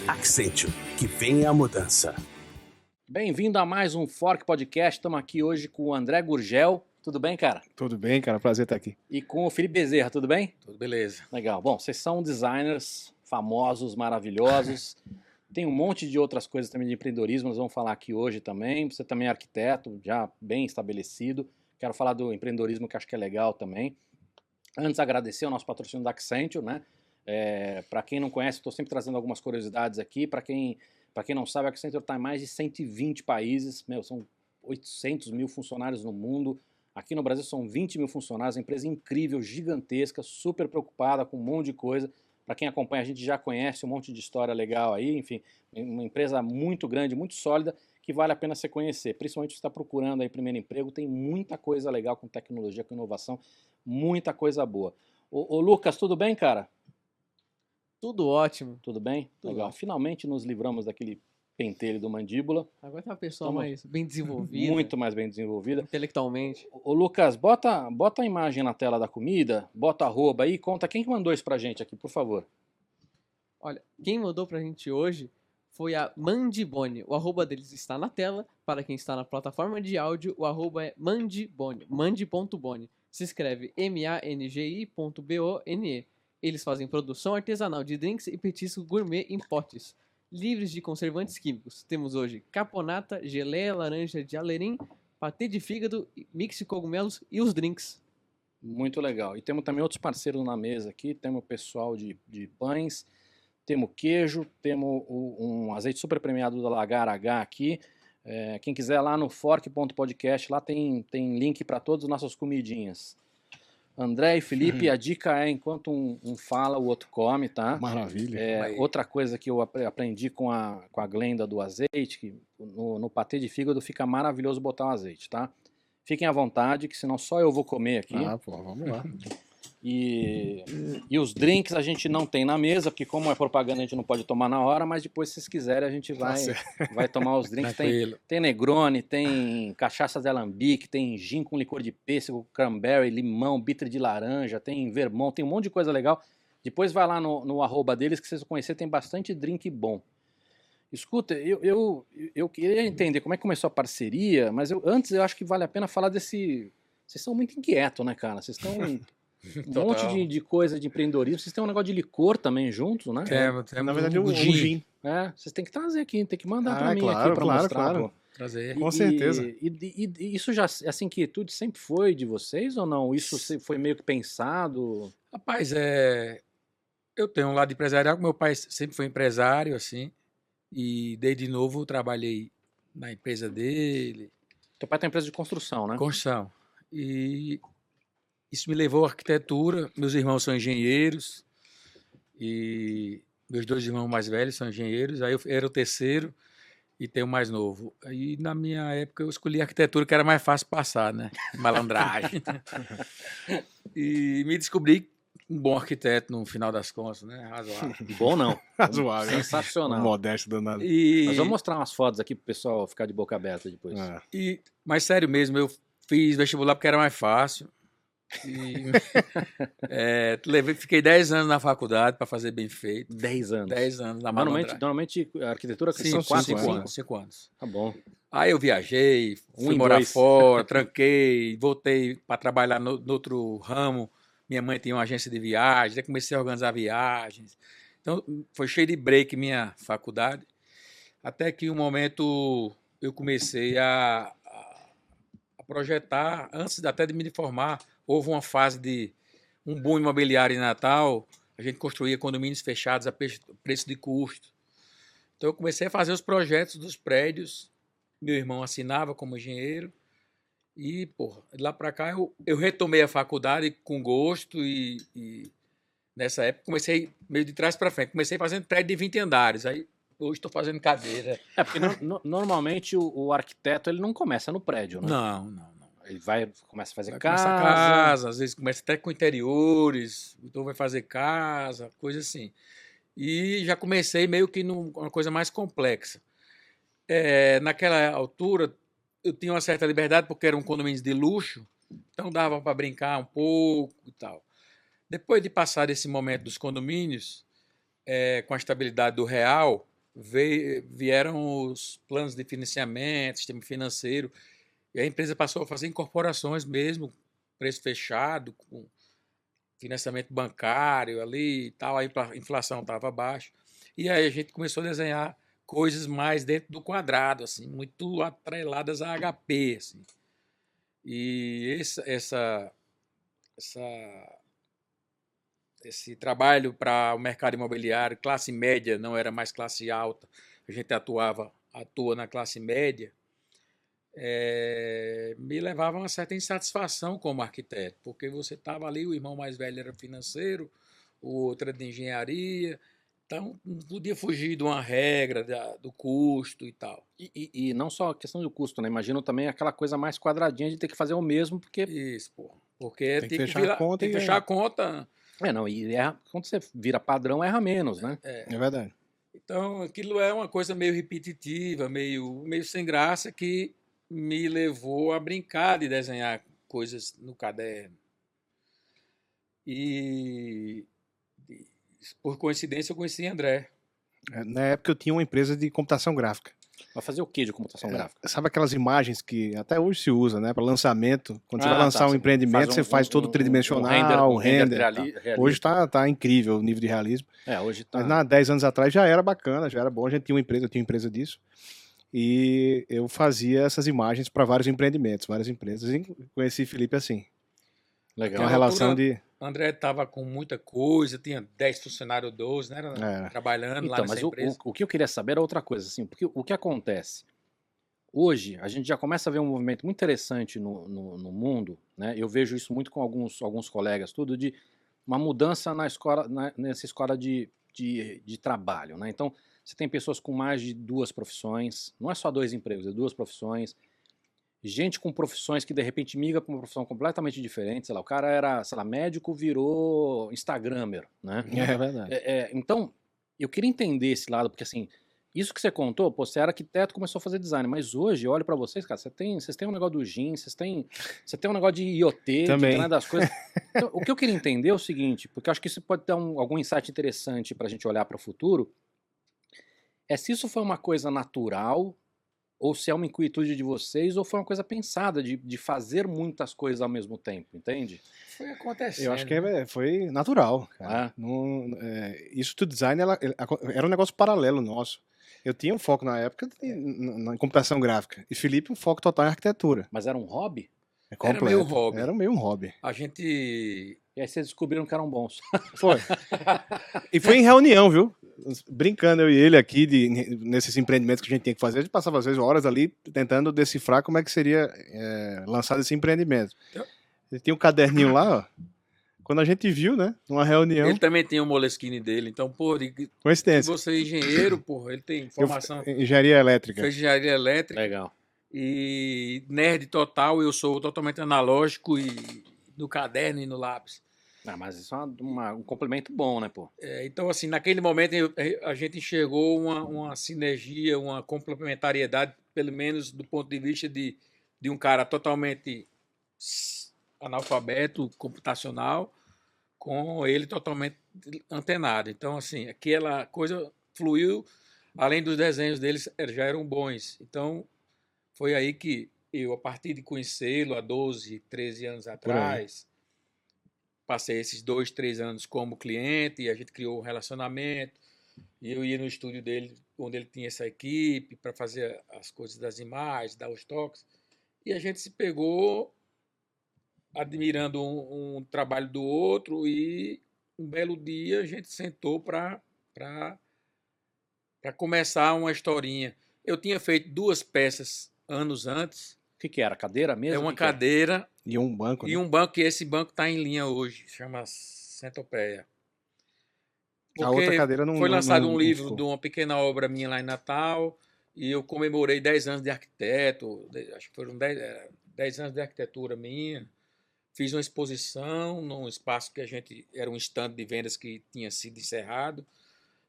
Accenture, que vem a mudança. Bem-vindo a mais um Fork Podcast. Estamos aqui hoje com o André Gurgel. Tudo bem, cara? Tudo bem, cara. Prazer estar aqui. E com o Felipe Bezerra. Tudo bem? Tudo beleza. Legal. Bom, vocês são designers famosos, maravilhosos. Tem um monte de outras coisas também de empreendedorismo. Nós vamos falar aqui hoje também. Você também é arquiteto, já bem estabelecido. Quero falar do empreendedorismo, que acho que é legal também. Antes, agradecer ao nosso patrocínio da Accenture, né? Para quem não conhece, estou sempre trazendo algumas curiosidades aqui. Para quem não sabe, a Accenture está em mais de 120 países. São 800 mil funcionários no mundo. Aqui no Brasil são 20 mil funcionários. Uma empresa incrível, gigantesca, super preocupada com um monte de coisa. Para quem acompanha, a gente já conhece um monte de história legal aí. Enfim, uma empresa muito grande, muito sólida, que vale a pena você conhecer. Principalmente se você está procurando aí primeiro emprego. Tem muita coisa legal com tecnologia, com inovação. Muita coisa boa. Ô Lucas, tudo bem, cara? Tudo ótimo. Tudo bem? Tudo Legal. ótimo. Finalmente nos livramos daquele pentelho do mandíbula. Agora tá uma pessoa Tamo mais bem desenvolvida. Muito mais bem desenvolvida. Intelectualmente. Ô Lucas, bota a imagem na tela da comida, bota arroba aí, conta quem que mandou isso pra gente aqui, por favor. Olha, quem mandou pra gente hoje foi a Mandibone. O arroba deles está na tela. Para quem está na plataforma de áudio, o arroba é Mandibone. Mandi.bone. Se escreve mangi.bone. Eles fazem produção artesanal de drinks e petiscos gourmet em potes, livres de conservantes químicos. Temos hoje caponata, geleia laranja de alerim, patê de fígado, mix de cogumelos e os drinks. Muito legal. E temos também outros parceiros na mesa aqui, temos o pessoal de pães, temos queijo, temos um azeite super premiado da Lagar H aqui. Quem quiser lá no fork.podcast, lá tem link para todas as nossas comidinhas. André e Felipe, a dica é enquanto um fala, o outro come, tá? Maravilha. Outra coisa que eu aprendi com a Glenda do azeite, que no patê de fígado fica maravilhoso botar o azeite, tá? Fiquem à vontade, que senão só eu vou comer aqui. Vamos lá. E os drinks a gente não tem na mesa, porque como é propaganda a gente não pode tomar na hora, mas depois se vocês quiserem a gente vai tomar os drinks. Tem Negroni, tem cachaça de alambique, tem gin com licor de pêssego, cranberry, limão, bitter de laranja, tem vermont, tem um monte de coisa legal. Depois vai lá no arroba deles que vocês vão conhecer, tem bastante drink bom. Escuta, eu queria entender como é que começou a parceria, mas antes eu acho que vale a pena falar desse... Vocês são muito inquietos, né, cara? Vocês estão... Um monte de coisa de empreendedorismo. Vocês têm um negócio de licor também juntos, né? Temos Na verdade, um gin. Vocês têm que trazer aqui, tem que mandar pra mim aqui pra mostrar. Claro. Trazer. Com certeza. E isso já, essa inquietude sempre foi de vocês ou não? Isso foi meio que pensado? Rapaz, eu tenho um lado empresarial, meu pai sempre foi empresário, assim, e desde novo eu trabalhei na empresa dele. Teu pai tem empresa de construção, né? Construção. E isso me levou à arquitetura. Meus irmãos são engenheiros e meus dois irmãos mais velhos são engenheiros. Aí eu era o terceiro e tenho o mais novo. Aí na minha época eu escolhi arquitetura, que era mais fácil passar, né? Malandragem. E me descobri um bom arquiteto no final das contas, né? Razoável. Bom não. Razoável. Sensacional. Modesto danado. Nós vamos mostrar umas fotos aqui pro pessoal ficar de boca aberta depois. Mas sério mesmo, eu fiz vestibular porque era mais fácil. Fiquei 10 anos na faculdade para fazer bem feito. 10 anos? 10 anos na malandragem. Normalmente a arquitetura são 5 anos. Tá bom. Aí eu viajei, fui morar fora, tranquei, voltei para trabalhar no outro ramo. Minha mãe tinha uma agência de viagens, aí comecei a organizar viagens. Então foi cheio de break minha faculdade. Até que um momento eu comecei a projetar, antes até de me formar. Houve uma fase de um boom imobiliário em Natal, a gente construía condomínios fechados a preço de custo. Então eu comecei a fazer os projetos dos prédios, meu irmão assinava como engenheiro, e de lá para cá eu retomei a faculdade com gosto e nessa época comecei meio de trás para frente, comecei fazendo prédio de 20 andares, aí hoje estou fazendo cadeira. Porque normalmente o arquiteto ele não começa no prédio, né? Não. Ele começa a fazer casa, às vezes começa até com interiores, então vai fazer casa, coisa assim. E já comecei meio que numa coisa mais complexa. Naquela altura, eu tinha uma certa liberdade, porque eram condomínios de luxo, Então dava para brincar um pouco e tal. Depois de passar esse momento dos condomínios, com a estabilidade do real, vieram os planos de financiamento, sistema financeiro, e a empresa passou a fazer incorporações mesmo, preço fechado, com financiamento bancário ali e tal, a inflação estava baixa. E aí a gente começou a desenhar coisas mais dentro do quadrado, assim, muito atreladas a HP, assim. E esse trabalho para o mercado imobiliário, classe média, não era mais classe alta, a gente atua na classe média, me levava a uma certa insatisfação como arquiteto, porque você estava ali, o irmão mais velho era financeiro, o outro era de engenharia, então não podia fugir de uma regra do custo e tal. E não só a questão do custo, né? Imagino também aquela coisa mais quadradinha de ter que fazer o mesmo, porque... Isso, pô. Porque Tem que fechar a conta tem que e fechar a conta. Não, e quando você vira padrão, erra menos, né? É verdade. Então, aquilo é uma coisa meio repetitiva, meio sem graça, que me levou a brincar de desenhar coisas no caderno. E, por coincidência, eu conheci André. Na época eu tinha uma empresa de computação gráfica. Vai fazer o que de computação gráfica? Sabe aquelas imagens que até hoje se usa, né, para lançamento? Quando você vai Ah, lançar tá, um você empreendimento, faz você faz todo tridimensional, um render tá. Hoje tá incrível o nível de realismo. Hoje Mas tá... 10 anos atrás já era bacana, já era bom. A gente tinha uma empresa, eu tinha uma empresa disso. E eu fazia essas imagens para vários empreendimentos, várias empresas. E conheci Felipe assim. Legal. Tem uma Naquela relação altura, de... André estava com muita coisa, tinha 10 funcionários, 12, né? Trabalhando lá Então, nessa mas empresa. o que eu queria saber era outra coisa, assim, porque o que acontece? Hoje, a gente já começa a ver um movimento muito interessante no mundo, né? Eu vejo isso muito com alguns colegas, tudo, de uma mudança nessa escola de trabalho, né? Então, você tem pessoas com mais de 2 profissões, não é só 2 empregos, é 2 profissões, gente com profissões que de repente migra para uma profissão completamente diferente, sei lá, o cara era, sei lá, médico, virou instagramer, né? É verdade. Então, eu queria entender esse lado, porque assim, isso que você contou, pô, você era arquiteto, começou a fazer design, mas hoje eu olho pra vocês, cara, vocês têm um negócio do GIM, você tem um negócio de IoT, de Também. internet das coisas. Então, o que eu queria entender é o seguinte, porque eu acho que isso pode ter algum insight interessante pra gente olhar para o futuro, se isso foi uma coisa natural, ou se é uma inquietude de vocês, ou foi uma coisa pensada, de fazer muitas coisas ao mesmo tempo, entende? Foi acontecendo. Eu acho que foi natural, cara. Isso do design era um negócio paralelo nosso. Eu tinha um foco na época na computação gráfica. E Felipe um foco total em arquitetura. Mas era um hobby? Era meio hobby. Era meio um hobby. A gente... E aí vocês descobriram que eram bons. Foi. E foi em reunião, viu? Brincando eu e ele aqui, nesses empreendimentos que a gente tinha que fazer, a gente passava às vezes horas ali tentando decifrar como é que seria lançado esse empreendimento. Ele tinha um caderninho lá, ó. Quando a gente viu, né? Numa reunião. Ele também tem o Moleskine dele, então, pô, Coincidência. você é engenheiro, pô, ele tem formação. Engenharia elétrica. Fez engenharia elétrica. Legal. E nerd total, eu sou totalmente analógico e no caderno e no lápis. Mas isso é um complemento bom, né, pô? Então, assim, naquele momento a gente enxergou uma sinergia, uma complementariedade, pelo menos do ponto de vista de um cara totalmente analfabeto computacional, com ele totalmente antenado. Então, assim, aquela coisa fluiu, além dos desenhos deles já eram bons. Então, foi aí que eu, a partir de conhecê-lo há 12, 13 anos atrás, passei esses 2, 3 anos como cliente e a gente criou um relacionamento. E eu ia no estúdio dele, onde ele tinha essa equipe, para fazer as coisas das imagens, dar os toques. E a gente se pegou admirando um trabalho do outro e um belo dia a gente sentou para começar uma historinha. Eu tinha feito 2 peças anos antes. O que era? Cadeira mesmo? É uma cadeira e um banco. E um banco, e esse banco está em linha hoje, chama Centopeia. A outra cadeira não foi lançado um livro ficou. de uma pequena obra minha lá em Natal, e eu comemorei 10 anos de arquiteto, acho que foram 10 anos de arquitetura minha. Fiz uma exposição num espaço que era um stand de vendas que tinha sido encerrado.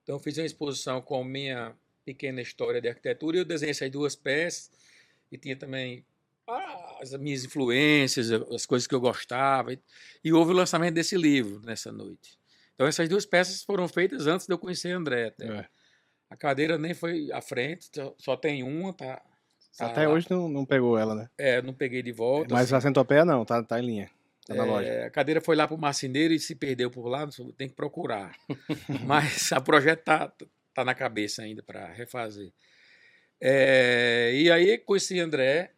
Então, fiz uma exposição com minha pequena história de arquitetura e eu desenhei essas 2 peças. E tinha também as minhas influências, as coisas que eu gostava. E houve o lançamento desse livro nessa noite. Então, essas 2 peças foram feitas antes de eu conhecer André. Até. É. A cadeira nem foi à frente, só tem uma, tá Até lá. hoje não pegou ela, né? Não peguei de volta. Mas assim. a centopeia não, tá em linha. Tá na loja. A cadeira foi lá para o marceneiro e se perdeu por lá, tem que procurar. Mas o projeto tá na cabeça ainda para refazer. E aí, conheci André.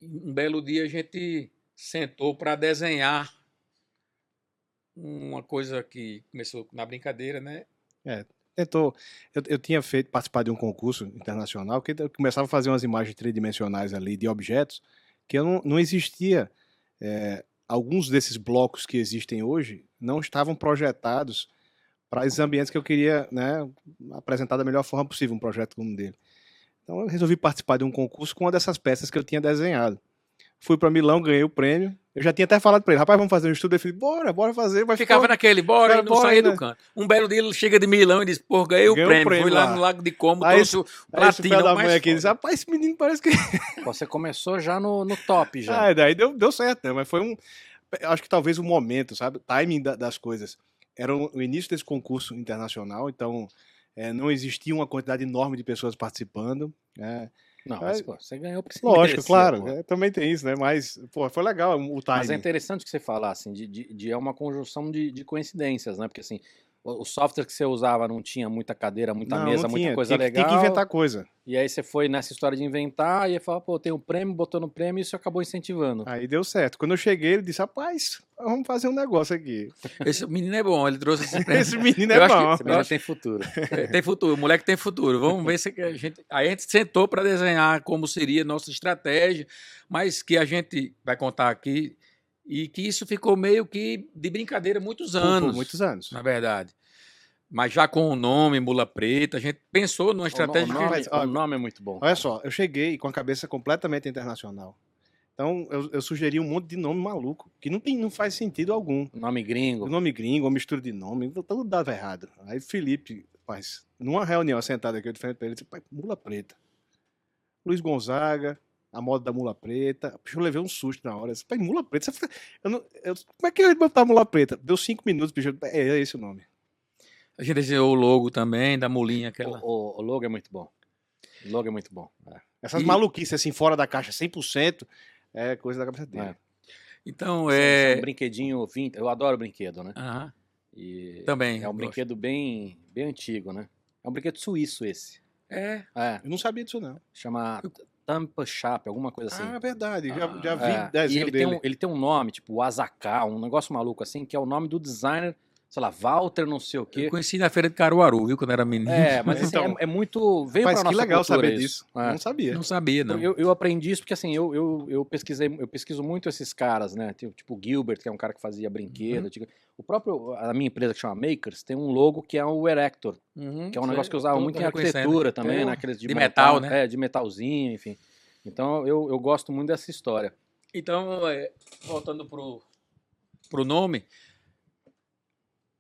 Um belo dia a gente sentou para desenhar uma coisa que começou na brincadeira, né? Tentou. Eu tinha participado de um concurso internacional que eu começava a fazer umas imagens tridimensionais ali de objetos que eu não existia. Alguns desses blocos que existem hoje não estavam projetados para esses ambientes que eu queria, né, apresentar da melhor forma possível um projeto como dele. Então eu resolvi participar de um concurso com uma dessas peças que eu tinha desenhado. Fui para Milão, ganhei o prêmio. Eu já tinha até falado para ele, rapaz, vamos fazer um estudo. Ele falou, bora fazer. Mas ficava naquele, bora, e não saía né? do canto. Um belo dia ele chega de Milão e diz, pô, ganhei o prêmio. Fui lá no Lago de Como, trouxe o platino da mais mãe aqui, disse, rapaz, esse menino parece que... Você começou já no top, já. Daí deu certo, né? Mas foi acho que talvez o momento, sabe? O timing das coisas. Era o início desse concurso internacional, então não existia uma quantidade enorme de pessoas participando, né? Não, mas pô, você ganhou porque você Lógico, merecia, claro, também tem isso, né? Mas, pô, foi legal o timing. Mas é interessante que você falar, assim, é uma conjunção de coincidências, né? Porque, assim, o software que você usava não tinha muita cadeira, muita mesa, muita coisa legal. Tinha que inventar coisa. E aí você foi nessa história de inventar, e aí falou, pô, tem um prêmio, botou no prêmio, e isso acabou incentivando. Aí deu certo. Quando eu cheguei, ele disse, rapaz, vamos fazer um negócio aqui. Esse menino é bom, ele trouxe esse prêmio. Esse menino é bom. Esse menino tem futuro. Tem futuro, o moleque tem futuro. Vamos ver se a gente sentou para desenhar como seria a nossa estratégia, mas que a gente vai contar aqui, e que isso ficou meio que de brincadeira muitos anos. Por muitos anos. Na verdade. Mas já com o nome Mula Preta, a gente pensou numa estratégia. O nome é muito bom. Olha só, eu cheguei com a cabeça completamente internacional. Então, eu sugeri um monte de nome maluco, que não faz sentido algum. Nome gringo. Nome gringo, uma mistura de nome, tudo dava errado. Aí Felipe, rapaz, numa reunião sentada aqui, eu de frente pra ele, disse, pai, Mula Preta. Luiz Gonzaga, a moda da Mula Preta. Bicho, eu levei um susto na hora. Eu disse, pai, Mula Preta? Como é que eu ia botar Mula Preta? Deu 5 minutos, bicho, é esse o nome. A gente desenhou o logo também, da mulinha aquela. O logo é muito bom. O logo é muito bom. Essas maluquices, assim, fora da caixa, 100%, é coisa da cabeça dele. Então, é um brinquedinho vintage. Eu adoro brinquedo, né? E também. É um brinquedo bem antigo, né? É um brinquedo suíço esse. Eu não sabia disso, não. Chama Tampa Shop, alguma coisa assim. Verdade. Já vi desenho dele. Ele tem um nome, tipo o Azaka, um negócio maluco assim, que é o nome do designer, sei lá, Walter não sei o quê. Eu conheci na feira de Caruaru, viu, quando era menino. Mas assim, é muito... Veio pra nossa que legal cultura saber isso. disso. Não sabia. Não sabia, não. Eu aprendi isso porque, assim, eu pesquiso muito esses caras, né? Tipo o Gilbert, que é um cara que fazia brinquedo. A minha empresa que chama Makers tem um logo que é o Erector, que é um negócio que eu usava muito em arquitetura também, né? Aqueles de metal, né? De metalzinho, enfim. Então, eu gosto muito dessa história. Então, voltando pro nome,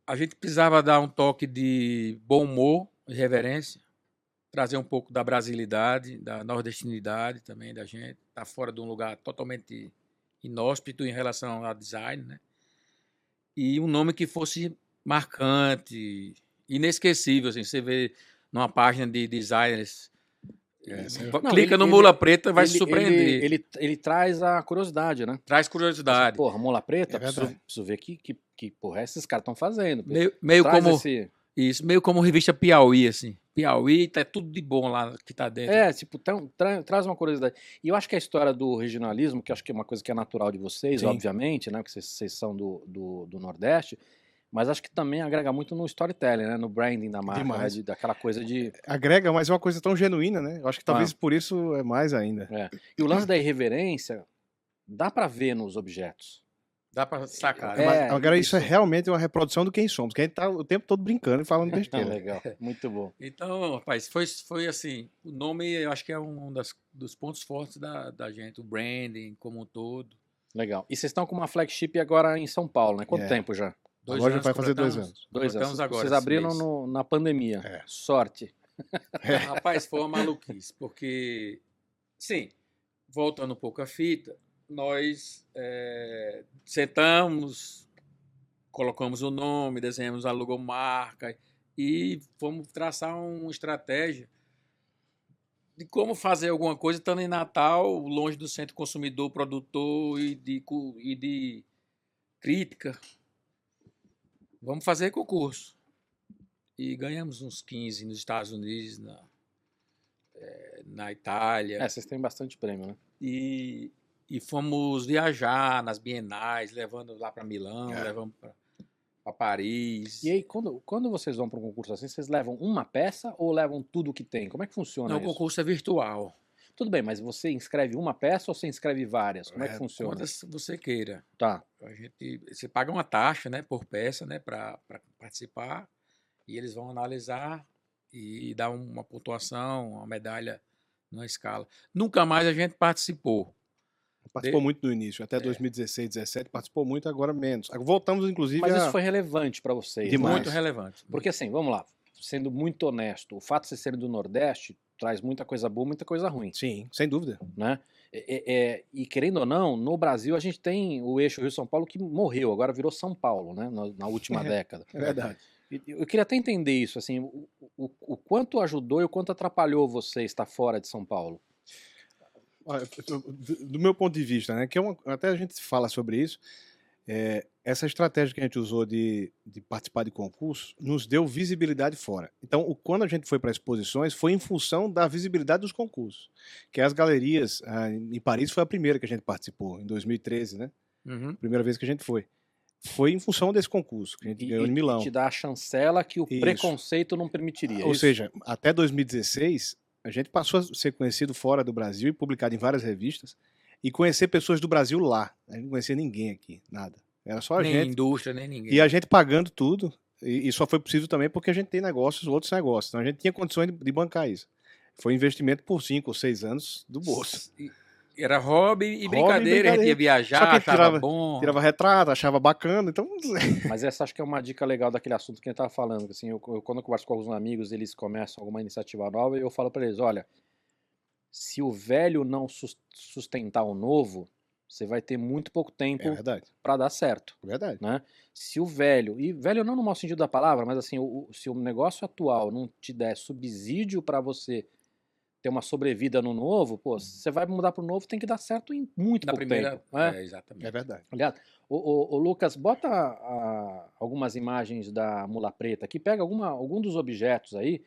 a gente precisava dar um toque de bom humor e reverência, trazer um pouco da brasilidade, da nordestinidade também da gente, tá fora de um lugar totalmente inóspito em relação ao design, né? E um nome que fosse marcante, inesquecível, assim, você vê numa página de designers, clica no Mula Preta, vai se surpreender. Ele traz a curiosidade, né? Traz curiosidade. Porra, Mula Preta, preciso ver que porra esses caras estão fazendo. Meio como isso, meio como revista Piauí, assim. Piauí, tá tudo de bom lá que tá dentro. Traz uma curiosidade. E eu acho que a história do regionalismo, que acho que é uma coisa que é natural de vocês, obviamente, né? Porque vocês são do Nordeste, mas acho que também agrega muito no storytelling, né? No branding da marca, né? Daquela coisa de... Agrega, mas é uma coisa tão genuína, né? Eu acho que talvez por isso é mais ainda. E o lance da irreverência dá pra ver nos objetos. Dá pra sacar. Agora isso é realmente uma reprodução do quem somos, que a gente tá o tempo todo brincando e falando besteira. Legal, muito bom. Então, rapaz, foi assim, o nome eu acho que é um dos pontos fortes da gente, o branding como um todo. Legal. E vocês estão com uma flagship agora em São Paulo, né? Quanto tempo já? A loja vai fazer 2 anos. 2 anos. Agora, vocês abriram na pandemia. Sorte. Rapaz, foi uma maluquice, porque, sim, voltando um pouco à fita, nós sentamos, colocamos o nome, desenhamos a logomarca e fomos traçar uma estratégia de como fazer alguma coisa estando em Natal, longe do centro consumidor, produtor e de crítica. Vamos fazer concurso. E ganhamos uns 15 nos Estados Unidos, na Itália. Vocês têm bastante prêmio, né? E fomos viajar nas bienais, levando lá para Milão, levamos para Paris. E aí, quando vocês vão para um concurso assim, vocês levam uma peça ou levam tudo que tem? Como é que funciona Não, isso? o concurso é virtual. Tudo bem, mas você inscreve uma peça ou você inscreve várias? Como é que funciona? Quantas você queira. Tá. Você paga uma taxa, né, por peça, né, para participar, e eles vão analisar e dar uma pontuação, uma medalha numa escala. Nunca mais a gente participou. Participou muito no início, até 2016, 2017, participou muito, agora menos. Voltamos, inclusive, Mas isso foi relevante para vocês, Demais. Muito relevante. Porque assim, vamos lá, sendo muito honesto, o fato de vocês serem do Nordeste traz muita coisa boa, muita coisa ruim, Sim, sem dúvida. né? E querendo ou não, no Brasil a gente tem o eixo Rio-São Paulo que morreu, agora virou São Paulo, né? Na última década. É verdade. Eu queria até entender isso, assim, o quanto ajudou e o quanto atrapalhou você estar fora de São Paulo. Olha, do meu ponto de vista, né, que até a gente fala sobre isso, essa estratégia que a gente usou de participar de concursos nos deu visibilidade fora. Então, quando a gente foi para exposições, foi em função da visibilidade dos concursos. Que as galerias, em Paris foi a primeira que a gente participou, em 2013, né? Uhum. Primeira vez que a gente foi. Foi em função desse concurso que a gente ganhou em Milão. E te dá a chancela que o Isso. preconceito não permitiria. Ou isso? seja, até 2016, a gente passou a ser conhecido fora do Brasil e publicado em várias revistas e conhecer pessoas do Brasil lá. A gente não conhecia ninguém aqui, nada. Era só a Nem gente. indústria, nem ninguém. E a gente pagando tudo. E só foi possível também porque a gente tem outros negócios. Então a gente tinha condições de bancar isso. Foi um investimento por 5 ou 6 anos do bolso. Era hobby e brincadeira. A gente ia Só viajar, que achava bom. Tirava retrato, achava bacana. Então, Mas essa acho que é uma dica legal daquele assunto que a gente estava falando. Que, assim, quando eu converso com alguns amigos, eles começam alguma iniciativa nova e eu falo para eles, olha, se o velho não sustentar o novo, você vai ter muito pouco tempo é verdade. para dar certo, É verdade. né? Se o velho, e velho não no mau sentido da palavra, mas assim, se o negócio atual não te der subsídio para você ter uma sobrevida no novo, pô, você vai mudar pro novo, tem que dar certo em muito Na pouco primeira. tempo. Né? Exatamente. É verdade. Aliás, o Lucas, bota algumas imagens da Mula Preta aqui, pega algum dos objetos aí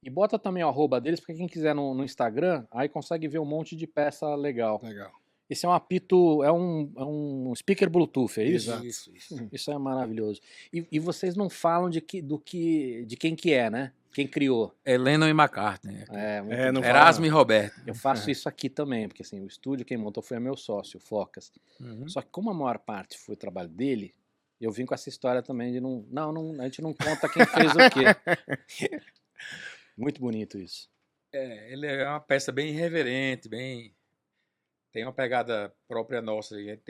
e bota também o arroba deles, porque quem quiser no Instagram, aí consegue ver um monte de peça legal. Legal. Esse é um apito, é um speaker Bluetooth, é isso? Exato. Isso. Isso é maravilhoso. E vocês não falam de quem que é, né? Quem criou. É Lennon e McCartney. Muito não bom. Erasmo e Roberto. Eu faço isso aqui também, porque assim, o estúdio quem montou foi meu sócio, o Focas. Uhum. Só que como a maior parte foi o trabalho dele, eu vim com essa história também de a gente não conta quem fez o quê. Muito bonito isso. Ele é uma peça bem irreverente, tem uma pegada própria nossa. A gente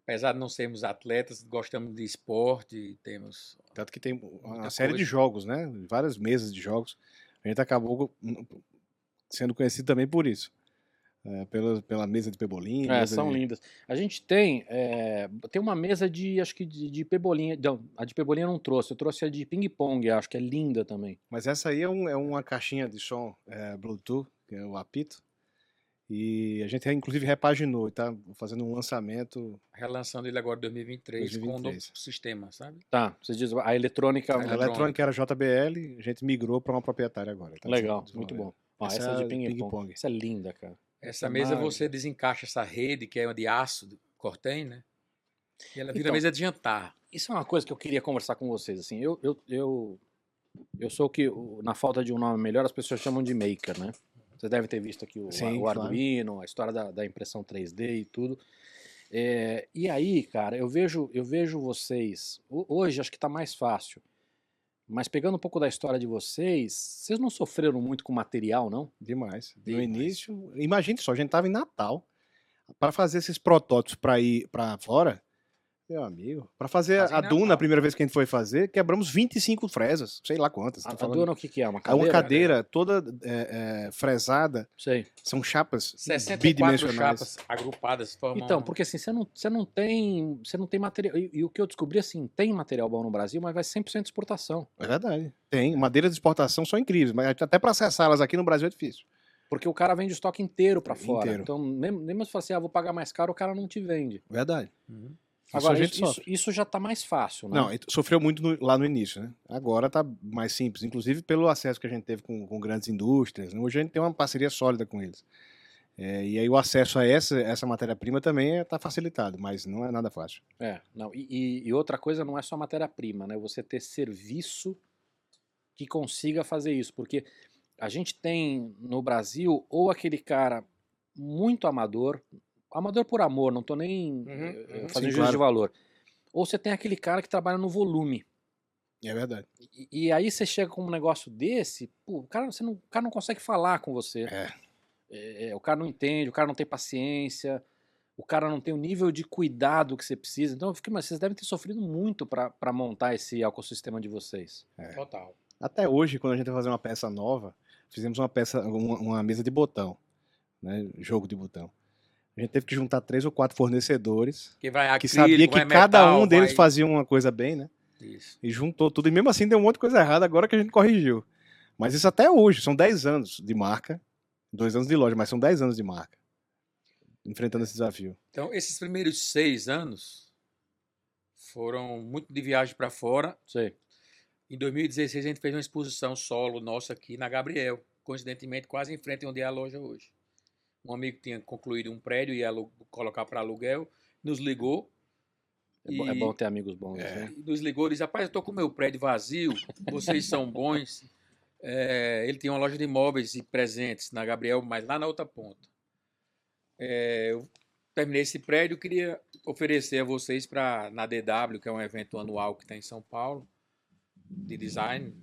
apesar de não sermos atletas, gostamos de esporte, temos. Tanto que tem uma Muita série de coisa. jogos, né? Várias mesas de jogos. A gente acabou sendo conhecido também por isso. Pela mesa de pebolim. São lindas. A gente tem uma mesa acho que de pebolinha. Não, a de pebolinha eu não trouxe. Eu trouxe a de ping-pong, acho que é linda também. Mas essa aí é uma caixinha de som Bluetooth, que é o apito. E a gente inclusive repaginou, tá fazendo um lançamento. Relançando ele agora em 2023 com um novo 2023. sistema, sabe? Tá, você diz a eletrônica. A eletrônica era JBL, a gente migrou para uma proprietária agora. Tá Legal, desenvolvendo. muito bom. Ó, Essa essa é de a ping-pong. ping-pong. Essa é linda, cara. Essa mesa você desencaixa essa rede, que é de aço, cortem, né? E ela vira Então, mesa de jantar. Isso é uma coisa que eu queria conversar com vocês. Assim, eu sou o que, na falta de um nome melhor, as pessoas chamam de maker, né? Vocês devem ter visto aqui Sim, o Arduino, a história da impressão 3D e tudo. E aí, cara, eu vejo vocês. Hoje acho que tá mais fácil. Mas pegando um pouco da história de vocês não sofreram muito com material, não? Demais. No Demais. início, imagine só, a gente tava em Natal para fazer esses protótipos para ir para fora. Meu amigo, pra fazer Fazia a na duna, pau. a primeira vez que a gente foi fazer, quebramos 25 fresas, sei lá quantas. A Tá falando. dona, o que é? Uma É cadeira? uma cadeira toda fresada, Sei. são chapas 64 bidimensionais. chapas agrupadas formam... Então, porque assim, você não tem material. E o que eu descobri, assim, tem material bom no Brasil, mas vai 100% de exportação. É verdade. Tem. Madeiras de exportação são incríveis, mas até para acessá-las aqui no Brasil é difícil. Porque o cara vende o estoque inteiro pra fora. Inteiro. Então, mesmo se você falar assim, vou pagar mais caro, o cara não te vende. Verdade. Uhum. Agora, a gente isso, sofre. isso já tá mais fácil, né? Não, sofreu muito lá no início, né? Agora tá mais simples, inclusive pelo acesso que a gente teve com grandes indústrias, né? Hoje a gente tem uma parceria sólida com eles. E aí o acesso a essa matéria-prima também tá facilitado, mas não é nada fácil. Não. E outra coisa não é só matéria-prima, né? Você ter serviço que consiga fazer isso. Porque a gente tem no Brasil ou aquele cara muito amador por amor, não tô nem fazendo Sim, juízo claro. de valor. Ou você tem aquele cara que trabalha no volume. É verdade. E aí você chega com um negócio desse, pô, o cara não consegue falar com você. O cara não entende, o cara não tem paciência, o cara não tem o nível de cuidado que você precisa. Então eu fico, mas vocês devem ter sofrido muito para montar esse ecossistema de vocês. Total. Até hoje, quando a gente vai fazer uma peça nova, fizemos uma mesa de botão, né? Jogo de botão. A gente teve que juntar 3 ou 4 fornecedores Que vai que acrílico, sabia que vai cada metal, um deles vai- fazia uma coisa bem, né? Isso. E juntou tudo. E mesmo assim deu um monte de coisa errada agora que a gente corrigiu. Mas isso até hoje, são 10 anos de marca, 2 anos de loja, mas são 10 anos de marca. Enfrentando esse desafio. Então, esses primeiros 6 anos foram muito de viagem para fora. Sei. Em 2016, a gente fez uma exposição solo nossa aqui na Gabriel, coincidentemente quase em frente onde é a loja hoje. Um amigo tinha concluído um prédio e ia colocar para aluguel, nos ligou. É bom ter amigos bons, É. né? E nos ligou e disse: rapaz, eu estou com o meu prédio vazio, vocês são bons. Ele tinha uma loja de móveis e presentes na Gabriel, mas lá na outra ponta. Eu terminei esse prédio e queria oferecer a vocês na DW, que é um evento anual que tem em São Paulo, de design,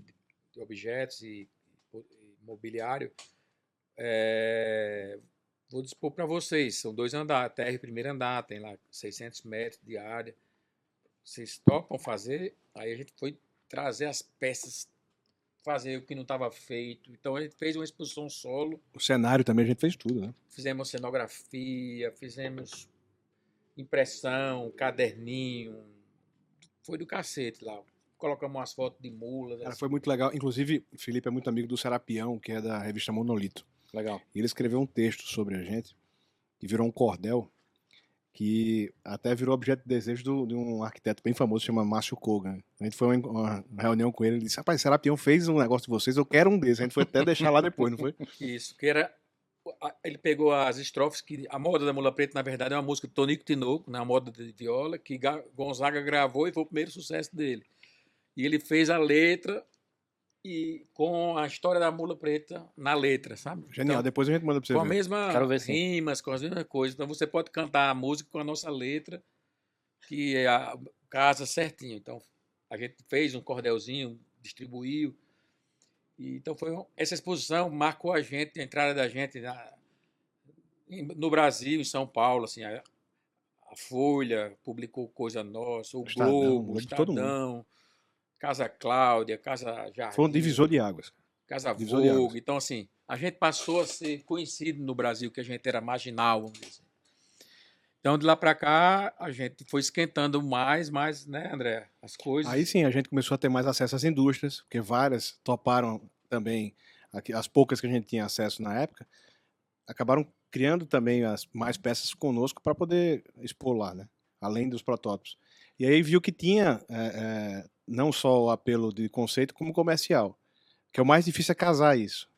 de objetos e mobiliário. Vou dispor para vocês, são 2 andares, TR primeiro andar, tem lá 600 metros de área. Vocês topam fazer? Aí a gente foi trazer as peças, fazer o que não estava feito. Então a gente fez uma exposição solo, O cenário também a gente fez tudo, né? fizemos cenografia, fizemos impressão, caderninho. Foi do cacete lá. Colocamos umas fotos de mulas. Cara, assim. foi muito legal. Inclusive, o Felipe é muito amigo do Serapião, que é da revista Monolito. Legal. E ele escreveu um texto sobre a gente, que virou um cordel, que até virou objeto de desejo de um arquiteto bem famoso, chama Márcio Kogan. A gente foi uma reunião com ele, ele disse: rapaz, Serapião fez um negócio de vocês, eu quero um desses. A gente foi até deixar lá depois, não foi? Isso, que era... Ele pegou as estrofes, que a moda da Mula Preta, na verdade, é uma música de Tonico Tinoco, na moda de viola, que Gonzaga gravou e foi o primeiro sucesso dele. E ele fez a letra e com a história da Mula Preta na letra, sabe? Genial, Então, depois a gente manda pra você com a ver. mesma Quero ver sim. rimas, com as mesmas coisas. Então você pode cantar a música com a nossa letra, que casa certinho. Então a gente fez um cordelzinho, distribuiu. E, então essa exposição marcou a gente, a entrada da gente no Brasil, em São Paulo. Assim, a Folha publicou coisa nossa, o Estadão, Globo, o Globo, todo mundo. Estadão, Casa Cláudia, Casa Jardim. Foi um divisor de águas. Casa Divisor de águas. Vogue. Então, assim, a gente passou a ser conhecido no Brasil, que a gente era marginal, vamos dizer assim. Então, de lá para cá, a gente foi esquentando mais, né, André? As coisas. Aí sim, a gente começou a ter mais acesso às indústrias, porque várias toparam também, as poucas que a gente tinha acesso na época, acabaram criando também as mais peças conosco para poder expor lá, né? Além dos protótipos. E aí viu que tinha não só o apelo de conceito, como comercial. Que é o mais difícil é casar isso.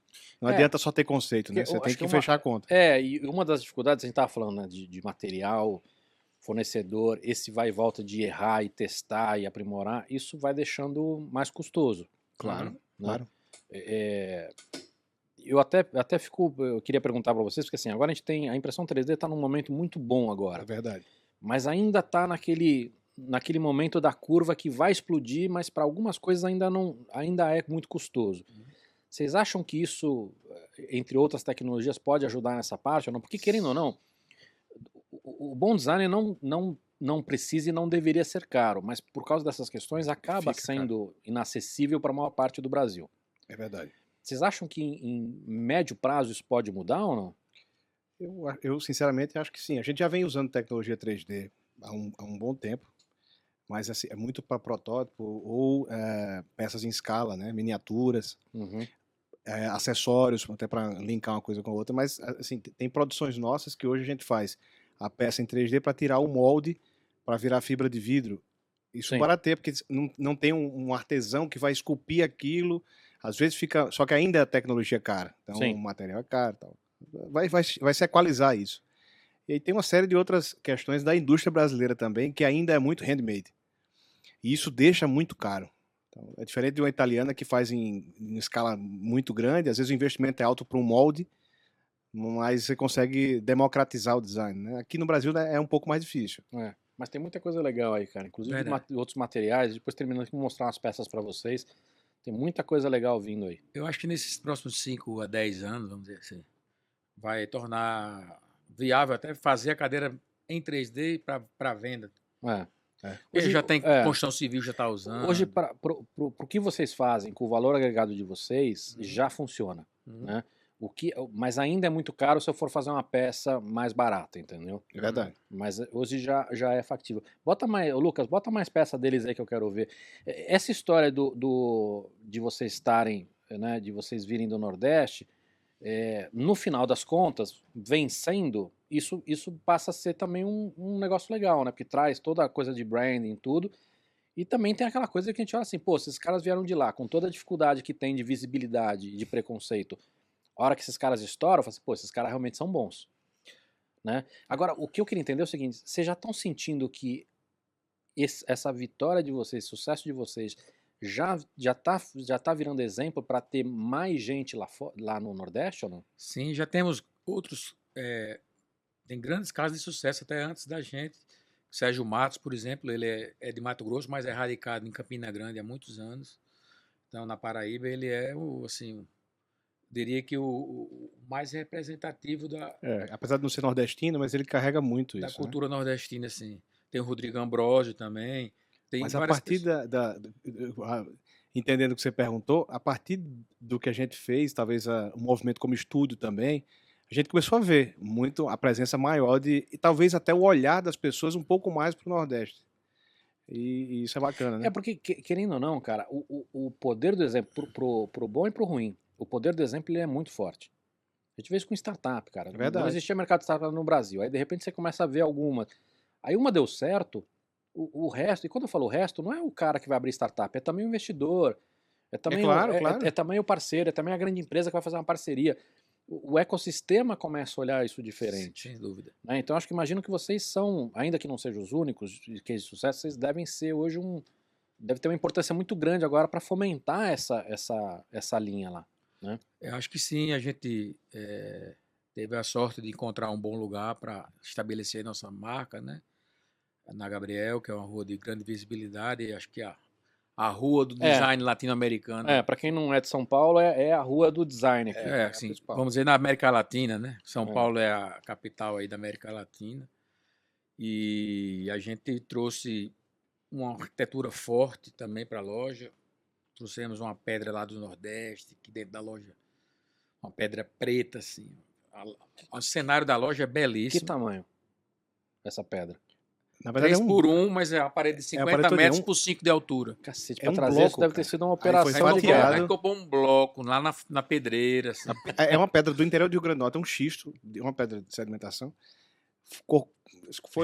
Não adianta só ter conceito, né? Porque Você eu tem acho que que fechar a conta. E uma das dificuldades, a gente estava falando, né, de material, fornecedor, esse vai e volta de errar e testar e aprimorar, isso vai deixando mais custoso. Claro, né? claro. Eu queria perguntar para vocês, porque assim, agora a gente tem, a impressão 3D está num momento muito bom É agora, verdade. mas ainda está naquele momento da curva que vai explodir, mas para algumas coisas ainda é muito custoso. Vocês acham que isso, entre outras tecnologias, pode ajudar nessa parte ou não? Porque, querendo ou não, o bom design não não precisa e não deveria ser caro, mas por causa dessas questões acaba Fica sendo inacessível para a maior parte do Brasil. É verdade. Vocês acham que em médio prazo isso pode mudar ou não? Eu, sinceramente, acho que sim. A gente já vem usando tecnologia 3D há um bom tempo, mas assim, é muito para protótipo ou peças em escala, né? Miniaturas, Uhum. acessórios, até para linkar uma coisa com a outra. Mas assim, tem produções nossas que hoje a gente faz a peça em 3D para tirar o molde para virar fibra de vidro. Isso Sim. barateia, porque não tem um artesão que vai esculpir aquilo. Às vezes fica. Só que ainda a tecnologia é cara. Então Sim. o material é caro e tal. Vai se equalizar isso. E aí tem uma série de outras questões da indústria brasileira também, que ainda é muito handmade. E isso deixa muito caro. Então, é diferente de uma italiana que faz em escala muito grande, às vezes o investimento é alto para um molde, mas você consegue democratizar o design, né? Aqui no Brasil é um pouco mais difícil. É. Mas tem muita coisa legal aí, cara. Inclusive Verdade. outros materiais. Depois terminando aqui, vou mostrar umas peças para vocês. Tem muita coisa legal vindo aí. Eu acho que nesses próximos 5 a 10 anos, vamos dizer assim, vai tornar viável até fazer a cadeira em 3D para venda. É. Hoje já tem é. construção civil, já está usando. Hoje, pro que vocês fazem, com o valor agregado de vocês, já funciona. Uhum. Né? Mas ainda é muito caro se eu for fazer uma peça mais barata, entendeu? É verdade. Mas hoje já é factível. Bota mais, ô, Lucas, bota mais peça deles aí que eu quero ver. Essa história de vocês estarem, né, de vocês virem do Nordeste, no final das contas, vencendo, isso passa a ser também um negócio legal, né? Porque traz toda a coisa de branding e tudo. E também tem aquela coisa que a gente olha assim, pô, esses caras vieram de lá, com toda a dificuldade que tem de visibilidade e de preconceito. A hora que esses caras estouram, eu falo assim, pô, esses caras realmente são bons. Né? Agora, o que eu queria entender é o seguinte, vocês já estão sentindo que essa vitória de vocês, sucesso de vocês, já tá virando exemplo para ter mais gente lá no Nordeste ou não? Sim, já temos outros. Tem grandes casos de sucesso até antes da gente. Sérgio Matos, por exemplo, ele é de Mato Grosso, mas é radicado em Campina Grande há muitos anos. Então, na Paraíba, ele é diria que o mais representativo Apesar de não ser nordestino, mas ele carrega muito da isso. cultura nordestina, assim. Tem o Rodrigo Ambrosio também. Tem Mas a várias partir entendendo o que você perguntou, a partir do que a gente fez, talvez um movimento como estúdio também, a gente começou a ver muito a presença maior e talvez até o olhar das pessoas um pouco mais para o Nordeste. E isso é bacana, né? Porque, querendo ou não, cara, o poder do exemplo, pro bom e pro ruim, o poder do exemplo ele é muito forte. A gente vê isso com startup, cara. É verdade. Não existia mercado de startup no Brasil. Aí, de repente, você começa a ver alguma. Aí uma deu certo, o resto, e quando eu falo o resto, não é o cara que vai abrir startup, é também o investidor, é também, claro. É também o parceiro, é também a grande empresa que vai fazer uma parceria. O ecossistema começa a olhar isso diferente. Sem dúvida. Né? Então, acho que imagino que vocês são, ainda que não sejam os únicos de case de sucesso, vocês devem ser hoje deve ter uma importância muito grande agora para fomentar essa linha lá. Né? Eu acho que sim, a gente teve a sorte de encontrar um bom lugar para estabelecer nossa marca, né? Na Gabriel, que é uma rua de grande visibilidade, e acho que a rua do design latino-americano. Para quem não é de São Paulo, é a rua do design aqui. Assim, vamos dizer, na América Latina, né? São Paulo é a capital aí da América Latina. E a gente trouxe uma arquitetura forte também para a loja. Trouxemos uma pedra lá do Nordeste, que dentro da loja, uma pedra preta, assim. O cenário da loja é belíssimo. Que tamanho essa pedra? Na verdade, 3 por 1, mas é uma parede de 50 metros por 5 de altura. Cacete, É pra trazer bloco, isso deve ter cara. sido uma Aí foi operação de fatiado. guerra. Aí comprou um bloco lá na pedreira. Assim. É uma pedra do interior do Rio Grande do Norte, é um xisto, uma pedra de sedimentação. A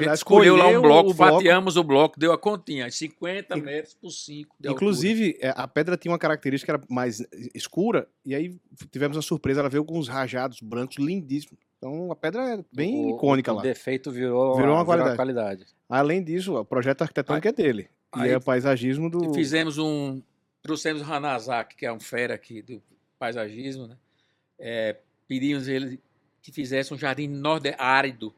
gente escolheu lá um bloco, fatiamos o bloco, deu a continha, 50 metros por 5 de Inclusive, a pedra tinha uma característica, era mais escura, e aí tivemos a surpresa, ela veio com uns rajados brancos lindíssimos. Então, a pedra é bem icônica lá. O defeito virou uma qualidade. qualidade. Além disso, o projeto arquitetônico é dele. Aí, e é o paisagismo do... Fizemos trouxemos o Hanazaki, que é um fera aqui do paisagismo, né? Pedimos ele que fizesse um jardim árido.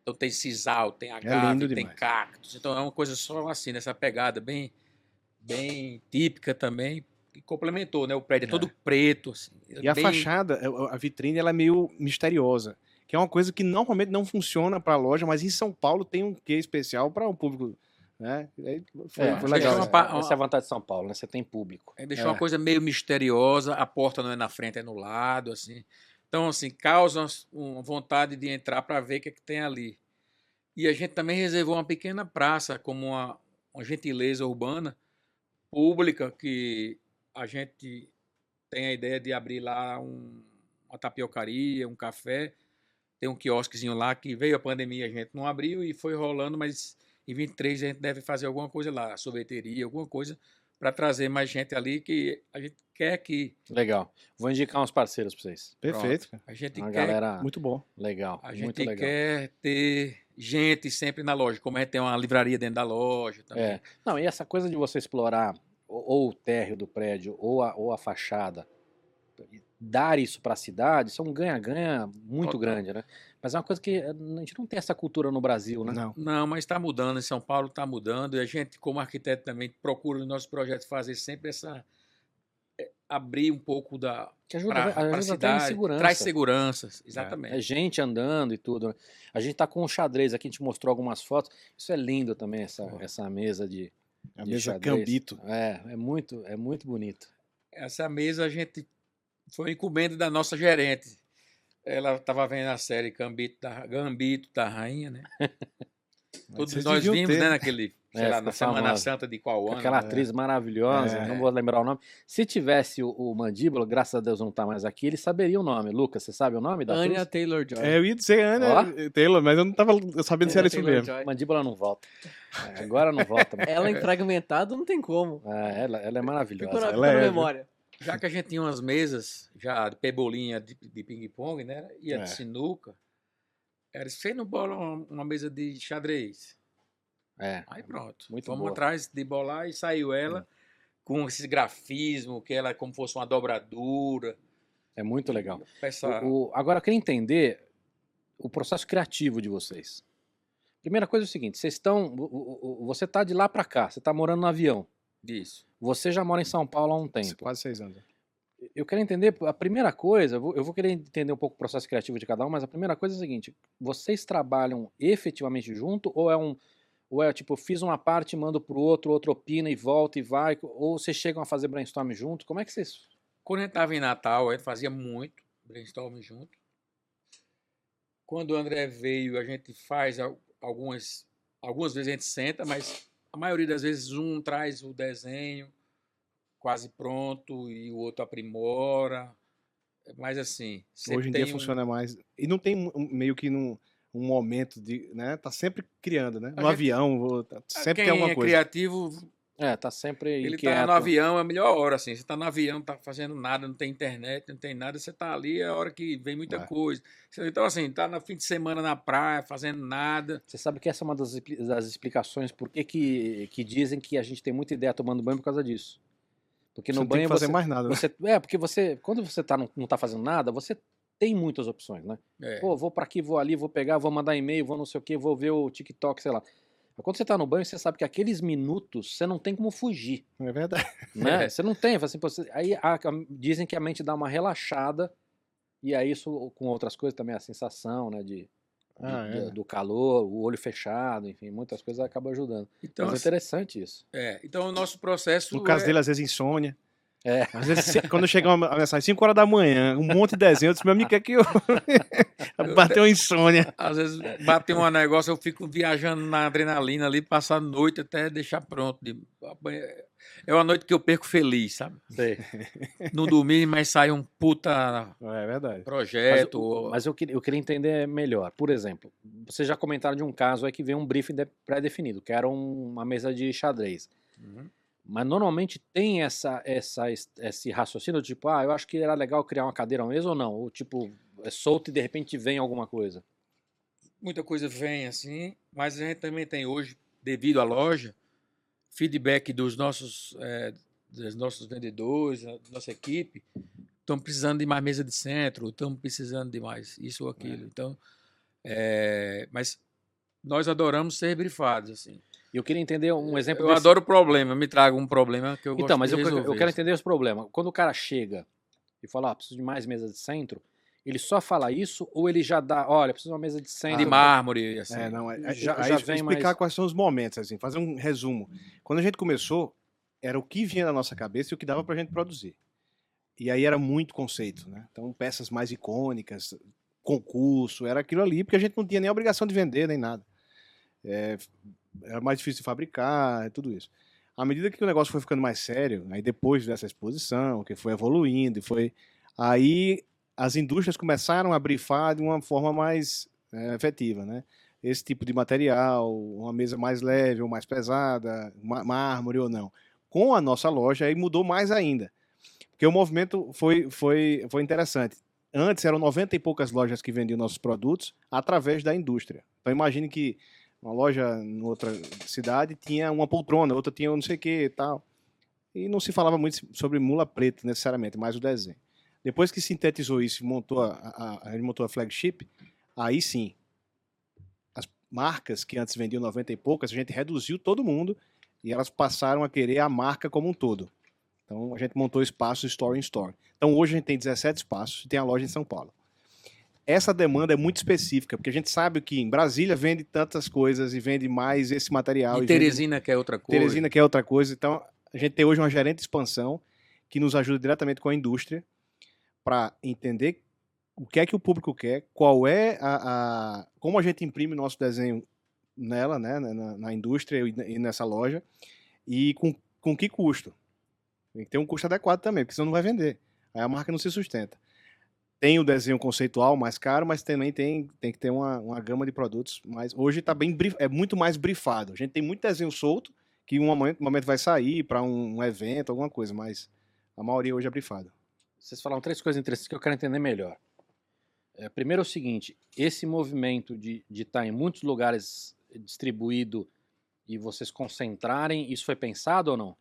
Então tem sisal, tem agave, tem cactos. Então é uma coisa só assim, nessa pegada bem típica também, que complementou, né? O prédio é todo preto. Assim, e a fachada, a vitrine, ela é meio misteriosa. que é uma coisa que normalmente não funciona para a loja, mas em São Paulo tem um quê especial para o público, né? Aí foi legal. Essa é a vantagem de São Paulo, né? Você tem público. Deixou uma coisa meio misteriosa, a porta não é na frente, é no lado, assim. Então, assim, causa uma vontade de entrar para ver o que é que tem ali. E a gente também reservou uma pequena praça como uma gentileza urbana, pública, que a gente tem a ideia de abrir lá uma tapiocaria, um café. Tem um quiosquezinho lá que veio a pandemia, a gente não abriu e foi rolando, mas em 23 a gente deve fazer alguma coisa lá, sorveteria, alguma coisa, para trazer mais gente ali que a gente quer que... Legal. Vou indicar uns parceiros para vocês. Perfeito. A gente Uma quer... galera Muito bom. legal. A muito gente legal. quer ter gente sempre na loja, como a gente tem uma livraria dentro da loja também. É. Não, e essa coisa de você explorar ou o térreo do prédio ou a fachada, dar isso para a cidade, isso é um ganha-ganha muito Total. grande, né? Mas é uma coisa que a gente não tem essa cultura no Brasil, né? Não. Não, mas está mudando, em São Paulo está mudando, e a gente, como arquiteto, também procura nos nossos projetos fazer sempre abrir um pouco Que ajuda, para a ajuda até em cidade, segurança. traz seguranças, exatamente. É gente andando e tudo, né? A gente tá com um xadrez aqui, a gente mostrou algumas fotos. Isso é lindo também, essa mesa de A de mesa xadrez. Gambito. É muito bonito. Essa mesa a gente foi encomenda da nossa gerente. Ela estava vendo a série Gambito da Rainha, né? Todos Vocês nós deviam vimos, ter, né, naquele, sei lá, ficou na Semana famosa. Santa de qual ano. Aquela atriz maravilhosa, É. não vou lembrar o nome. Se tivesse o Mandíbula, graças a Deus não tá mais aqui, ele saberia o nome. Lucas, você sabe o nome da Anya atriz? Taylor-Joy. É, eu ia dizer Ana Ó. Taylor, mas eu não tava sabendo se era isso mesmo. Taylor-Joy. Mandíbula não volta. Agora não volta. Ela em fragmentado não tem como. Ela é maravilhosa. Ficou na, Ela ficou na é, viu? memória. Já que a gente tinha umas mesas já de pebolinha de ping-pong, né? E a É. de sinuca. Era, você não bola uma mesa de xadrez? É, Aí pronto. Muito Fomos boa. atrás de bolar e saiu ela com esse grafismo, que ela é como fosse uma dobradura. é muito legal. Essa... Agora, eu queria entender o processo criativo de vocês. Primeira coisa é o seguinte, vocês estão... Você tá de lá para cá, você tá morando no avião. Isso. Você já mora em São Paulo há um tempo. Quase 6 anos. Eu quero entender, a primeira coisa, eu vou querer entender um pouco o processo criativo de cada um, mas a primeira coisa é a seguinte, vocês trabalham efetivamente junto ou é tipo, fiz uma parte, mando pro outro opina e volta e vai, ou vocês chegam a fazer brainstorm junto? Como é que vocês... Quando a gente estava em Natal, a gente fazia muito brainstorming junto. Quando o André veio, a gente faz algumas vezes a gente senta, mas a maioria das vezes um traz o desenho quase pronto e o outro aprimora. Mas assim, sempre Hoje em tem dia funciona mais. E não tem meio que um momento de, né? Tá sempre criando, né? No gente- avião, sempre Quem tem alguma é coisa. criativo, tá sempre ele inquieto. tá no avião, é a melhor hora, assim. Você tá no avião, não tá fazendo nada, não tem internet, não tem nada, você tá ali, é a hora que vem muita É. coisa. Então, assim, tá no fim de semana na praia, fazendo nada. Você sabe que essa é uma das explicações por que dizem que a gente tem muita ideia tomando banho por causa disso. Porque Você no não tem banho que fazer você, mais nada. Né? porque você, quando você não tá fazendo nada, você tem muitas opções, né? É. Pô, vou pra aqui, vou ali, vou pegar, vou mandar e-mail, vou não sei o que, vou ver o TikTok, sei lá. Mas quando você tá no banho, você sabe que aqueles minutos você não tem como fugir, É verdade. né? Você não tem, assim, dizem que a mente dá uma relaxada e aí isso com outras coisas também, a sensação, né, do calor, o olho fechado, enfim, muitas coisas acabam ajudando. Então, Mas é assim, interessante isso. então o nosso processo No caso é- dele, às vezes, insônia. É. Às vezes, quando chega uma mensagem 5 horas da manhã, um monte de desenho, eu disse, meu amigo, quer que eu... Bateu uma insônia. Às vezes bate um negócio, eu fico viajando na adrenalina ali, passar a noite até deixar pronto. É uma noite que eu perco feliz, sabe? Sei. Não dormir, mas sai um puta É verdade. projeto. Mas eu queria entender melhor. Por exemplo, vocês já comentaram de um caso aí que veio um briefing pré-definido, que era uma mesa de xadrez. Uhum. Mas normalmente tem esse raciocínio, tipo, eu acho que era legal criar uma cadeira mesmo ou não? Ou tipo, é solto e de repente vem alguma coisa? Muita coisa vem assim, mas a gente também tem hoje, devido à loja, feedback dos nossos vendedores, da nossa equipe. Estão precisando de mais mesa de centro, estamos precisando de mais isso ou aquilo. Então, mas nós adoramos ser brifados, assim. E eu queria entender um exemplo Eu desse. adoro problema, me traga um problema que eu gosto Então, mas de eu resolver. quero entender os problemas. Quando o cara chega e fala, preciso de mais mesa de centro, ele só fala isso ou ele já dá, olha, preciso de uma mesa de centro. De mármore, assim. Não, Já aí vem explicar mais- quais são os momentos, assim, fazer um resumo. Quando a gente começou, era o que vinha na nossa cabeça e o que dava pra gente produzir. E aí era muito conceito, né? Então, peças mais icônicas, concurso, era aquilo ali, porque a gente não tinha nem a obrigação de vender, nem nada. Era mais difícil de fabricar, tudo isso. À medida que o negócio foi ficando mais sério, aí depois dessa exposição, que foi evoluindo, aí as indústrias começaram a brifar de uma forma mais efetiva, né? Esse tipo de material, uma mesa mais leve ou mais pesada, mármore ou não. Com a nossa loja, aí mudou mais ainda. Porque o movimento foi interessante. Antes eram 90 e poucas lojas que vendiam nossos produtos através da indústria. Então imagine que uma loja em outra cidade tinha uma poltrona, outra tinha não sei o que e tal. E não se falava muito sobre mula preta necessariamente, mais o desenho. Depois que sintetizou isso e a gente montou a flagship, aí sim, as marcas que antes vendiam 90 e poucas, a gente reduziu todo mundo e elas passaram a querer a marca como um todo. Então a gente montou espaços store in store. Então hoje a gente tem 17 espaços e tem a loja em São Paulo. Essa demanda é muito específica, porque a gente sabe que em Brasília vende tantas coisas e vende mais esse material. E Teresina quer outra coisa. Teresina quer outra coisa. Então a gente tem hoje uma gerente de expansão que nos ajuda diretamente com a indústria para entender o que é que o público quer, qual é como a gente imprime nosso desenho nela, né, na indústria e nessa loja, e com que custo. Tem que ter um custo adequado também, porque senão não vai vender. Aí a marca não se sustenta. Tem o desenho conceitual mais caro, mas também tem que ter uma gama de produtos. Mas hoje tá é muito mais brifado. A gente tem muito desenho solto, que em um momento vai sair para um evento, alguma coisa, mas a maioria hoje é brifado. Vocês falaram 3 coisas interessantes que eu quero entender melhor. Primeiro é o seguinte, esse movimento de estar em muitos lugares distribuído e vocês concentrarem, isso foi pensado ou não?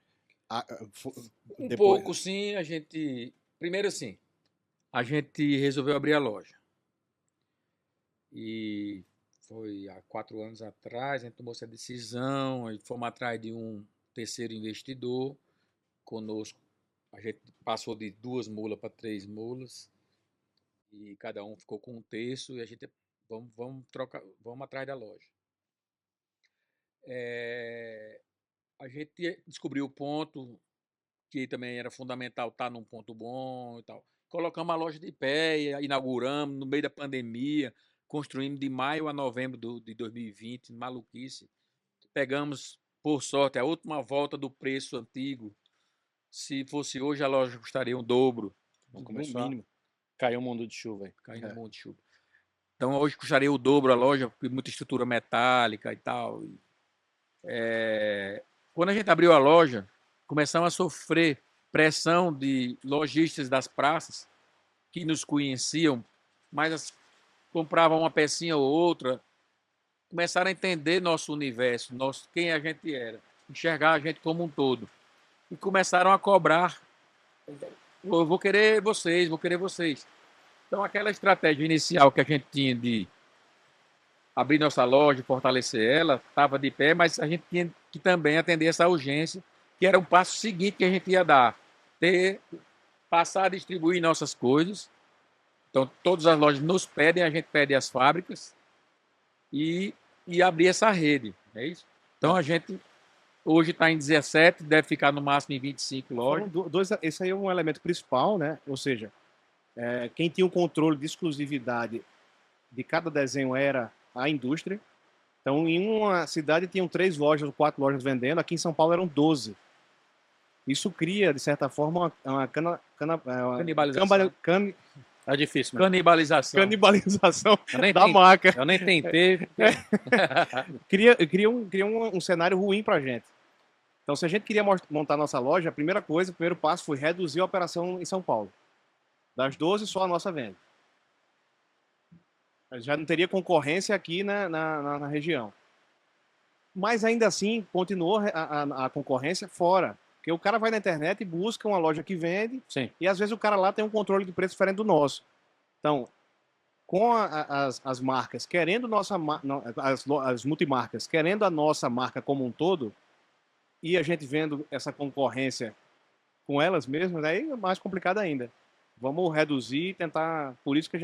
Um pouco, sim. Primeiro, sim, a gente resolveu abrir a loja. E foi há 4 anos atrás, a gente tomou essa decisão, e fomos atrás de um terceiro investidor conosco. A gente passou de 2 mulas para 3 mulas e cada um ficou com 1/3 e a gente vamos atrás da loja. A gente descobriu o ponto que também era fundamental estar num ponto bom e tal. Colocamos a loja de pé, inauguramos no meio da pandemia, construímos de maio a novembro de 2020, maluquice. Pegamos, por sorte, a última volta do preço antigo. Se fosse hoje, a loja custaria o dobro. Não começou no mínimo. Caiu um mundo de chuva aí. Caiu um monte de chuva. Então, hoje custaria o dobro a loja, porque muita estrutura metálica e tal. Quando a gente abriu a loja, começamos a sofrer pressão de lojistas das praças que nos conheciam, mas compravam uma pecinha ou outra, começaram a entender nosso universo, quem a gente era, enxergar a gente como um todo. E começaram a cobrar, eu vou querer vocês. Então, aquela estratégia inicial que a gente tinha de abrir nossa loja, fortalecer ela, estava de pé, mas a gente tinha que também atender essa urgência, que era um passo seguinte que a gente ia dar, passar a distribuir nossas coisas. Então, todas as lojas nos pedem, a gente pede às fábricas e abrir essa rede, é isso? Então, a gente hoje está em 17, deve ficar no máximo em 25 lojas. Esse aí é um elemento principal, né? Ou seja, quem tinha o controle de exclusividade de cada desenho era a indústria. Então, em uma cidade tinham 3 lojas ou 4 lojas vendendo, aqui em São Paulo eram 12. Isso cria, de certa forma, uma canibalização. É difícil, Canibalização da marca. Eu nem tentei. Cria um cenário ruim pra gente. Então, se a gente queria montar nossa loja, o primeiro passo foi reduzir a operação em São Paulo. Das 12, só a nossa venda. Já não teria concorrência aqui na região. Mas ainda assim, continuou a concorrência fora. Porque o cara vai na internet e busca uma loja que vende. Sim. E às vezes o cara lá tem um controle de preço diferente do nosso. Então, com as marcas querendo as multimarcas querendo a nossa marca como um todo, e a gente vendo essa concorrência com elas mesmas, aí é mais complicado ainda vamos reduzir e tentar. Por isso que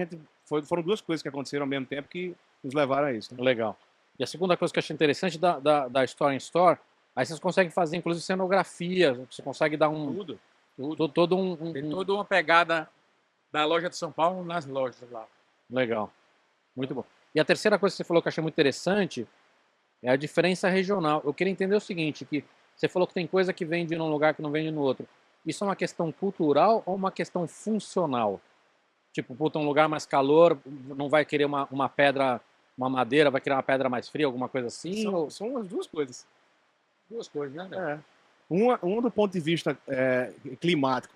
foram duas coisas que aconteceram ao mesmo tempo que nos levaram a isso. Né? Legal. E a segunda coisa que eu achei interessante da Store in Store, aí vocês conseguem fazer, inclusive, cenografia, você consegue dar Tudo. todo Tem toda uma pegada da loja de São Paulo nas lojas lá. Legal. Muito bom. E a terceira coisa que você falou que eu achei muito interessante é a diferença regional. Eu queria entender o seguinte, que você falou que tem coisa que vende num lugar que não vende no outro. Isso é uma questão cultural ou uma questão funcional? Tipo, puta, um lugar mais calor, não vai querer uma pedra, uma madeira, vai querer uma pedra mais fria, alguma coisa assim? ou... São as duas coisas. Duas coisas, né? É. Uma do ponto de vista climático.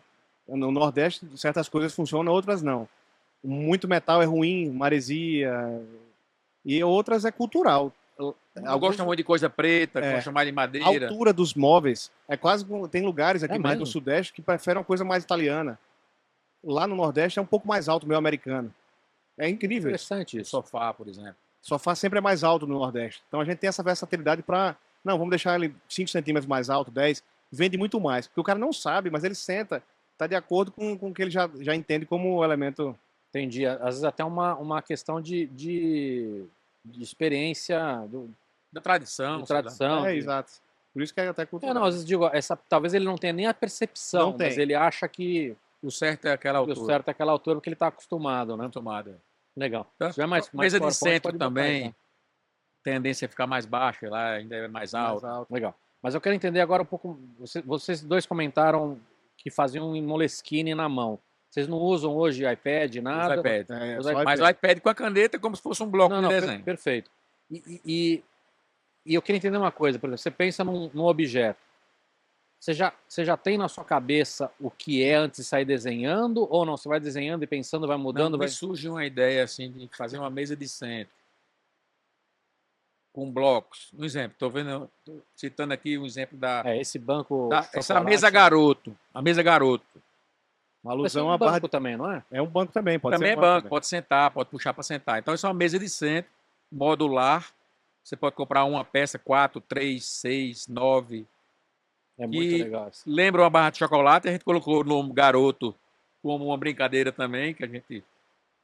No Nordeste, certas coisas funcionam, outras não. Muito metal é ruim, maresia. E outras é cultural. Não gosta muito de coisa preta, gosta mais de A madeira. altura dos móveis é quase. Tem lugares aqui É mais mesmo? no Sudeste que preferem uma coisa mais italiana. Lá no Nordeste é um pouco mais alto, meio americano. É incrível isso. Interessante isso. Sofá, por exemplo. O sofá sempre é mais alto no Nordeste. Então a gente tem essa versatilidade para. Não, vamos deixar ele 5 centímetros mais alto, 10. Vende muito mais. Porque o cara não sabe, mas ele senta, está de acordo com o que ele já entende como elemento. Entendi. Às vezes até uma questão de experiência, Da tradição. de sei lá. tradição. Exato. Por isso que é até cultural. Não, às vezes digo, talvez ele não tenha nem a percepção, Não tem. mas ele acha que O certo é aquela o altura. certo é aquela altura porque ele está acostumado, né? Tomada. Legal. Tá? Se tiver mais Mesa de PowerPoint, centro pode botar aí, também. tá? Tendência a ficar mais baixa, lá ainda é mais alto. Legal. Mas eu quero entender agora um pouco. Vocês dois comentaram que faziam um Moleskine na mão. Vocês não usam hoje iPad, nada? Os iPad. Mas o iPad com a caneta é como se fosse um bloco de desenho. Perfeito. E eu queria entender uma coisa, por exemplo, você pensa num objeto. Você já tem na sua cabeça o que é antes de sair desenhando, ou não? Você vai desenhando e pensando, vai mudando? Não, vai... me surge uma ideia assim de fazer uma mesa de centro com blocos. Um exemplo, tô citando aqui um exemplo esse banco. essa mesa garoto. A mesa garoto. Uma Mas é alusão um à banco barra. também, não é? É um banco também, pode Também ser. é banco, pode sentar, pode puxar para sentar. Então, isso é uma mesa de centro, modular. Você pode comprar uma peça, 4, 3, 6, 9. É muito legal isso. Lembra uma barra de chocolate, a gente colocou o nome garoto como uma brincadeira também, que a gente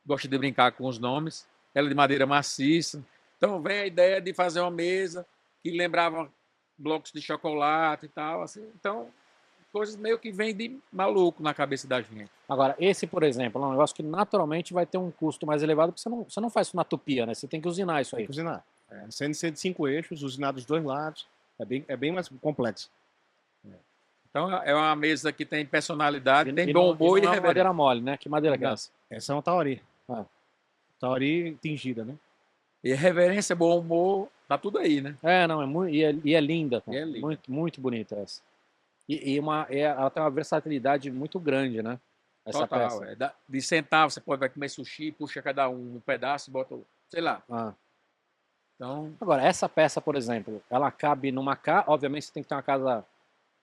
gosta de brincar com os nomes. Ela é de madeira maciça. Então, vem a ideia de fazer uma mesa que lembrava blocos de chocolate e tal. Assim. Então, coisas meio que vêm de maluco na cabeça da gente. Agora, esse, por exemplo, é um negócio que naturalmente vai ter um custo mais elevado, porque você não faz isso na tupia, né? Você tem que usinar isso aí. Tem que usinar. CNC de 5 eixos, usinar dos dois lados. É bem mais complexo. Então, é uma mesa que tem personalidade, tem E bom não- humor e não é uma reverência. madeira mole, né? Que madeira que é essa? Essa é uma Taori. Ah. Taori tingida, né? E reverência, bom humor, tá tudo aí, né? Não, e é linda. E é linda. Muito, muito bonita essa. Ela tem uma versatilidade muito grande, né? Essa Total. peça. De sentar, você vai comer sushi, puxa cada um pedaço e bota, sei lá. Ah. Então, Agora, essa peça, por exemplo, ela cabe numa casa. Obviamente, você tem que ter uma casa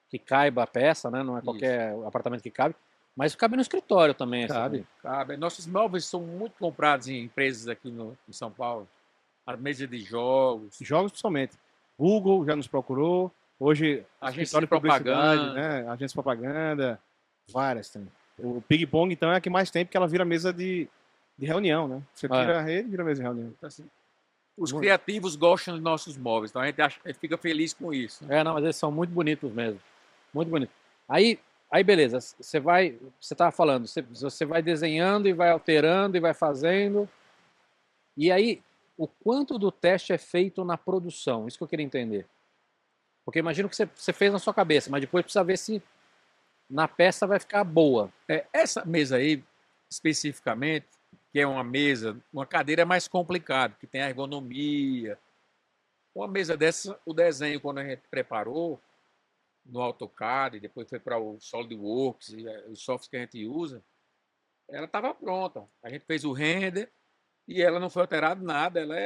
que caiba a peça, né? Não é qualquer apartamento que cabe. Mas cabe no escritório também. Cabe. cabe. Nossos móveis são muito comprados em empresas aqui em São Paulo. A mesa de jogos. Jogos principalmente. Google já nos procurou. Hoje, Agência escritório de propaganda. né? Agência de propaganda. Várias também. O Ping Pong, então, é a que mais tem, porque ela vira mesa de reunião, né? Você tira a rede, vira mesa de reunião. Então, assim, os criativos gostam dos nossos móveis, então a gente fica feliz com isso. Né? Não, mas eles são muito bonitos mesmo. Muito bonitos. Aí beleza, você estava falando, você vai desenhando e vai alterando e vai fazendo. E aí, o quanto do teste é feito na produção? Isso que eu queria entender. Porque imagino que você fez na sua cabeça, mas depois precisa ver se na peça vai ficar boa. Essa mesa aí, especificamente, que é uma cadeira é mais complicada, que tem a ergonomia. Uma mesa dessa, o desenho, quando a gente preparou no AutoCAD, depois foi para o SolidWorks, e os softwares que a gente usa, ela estava pronta. A gente fez o render e ela não foi alterada nada, ela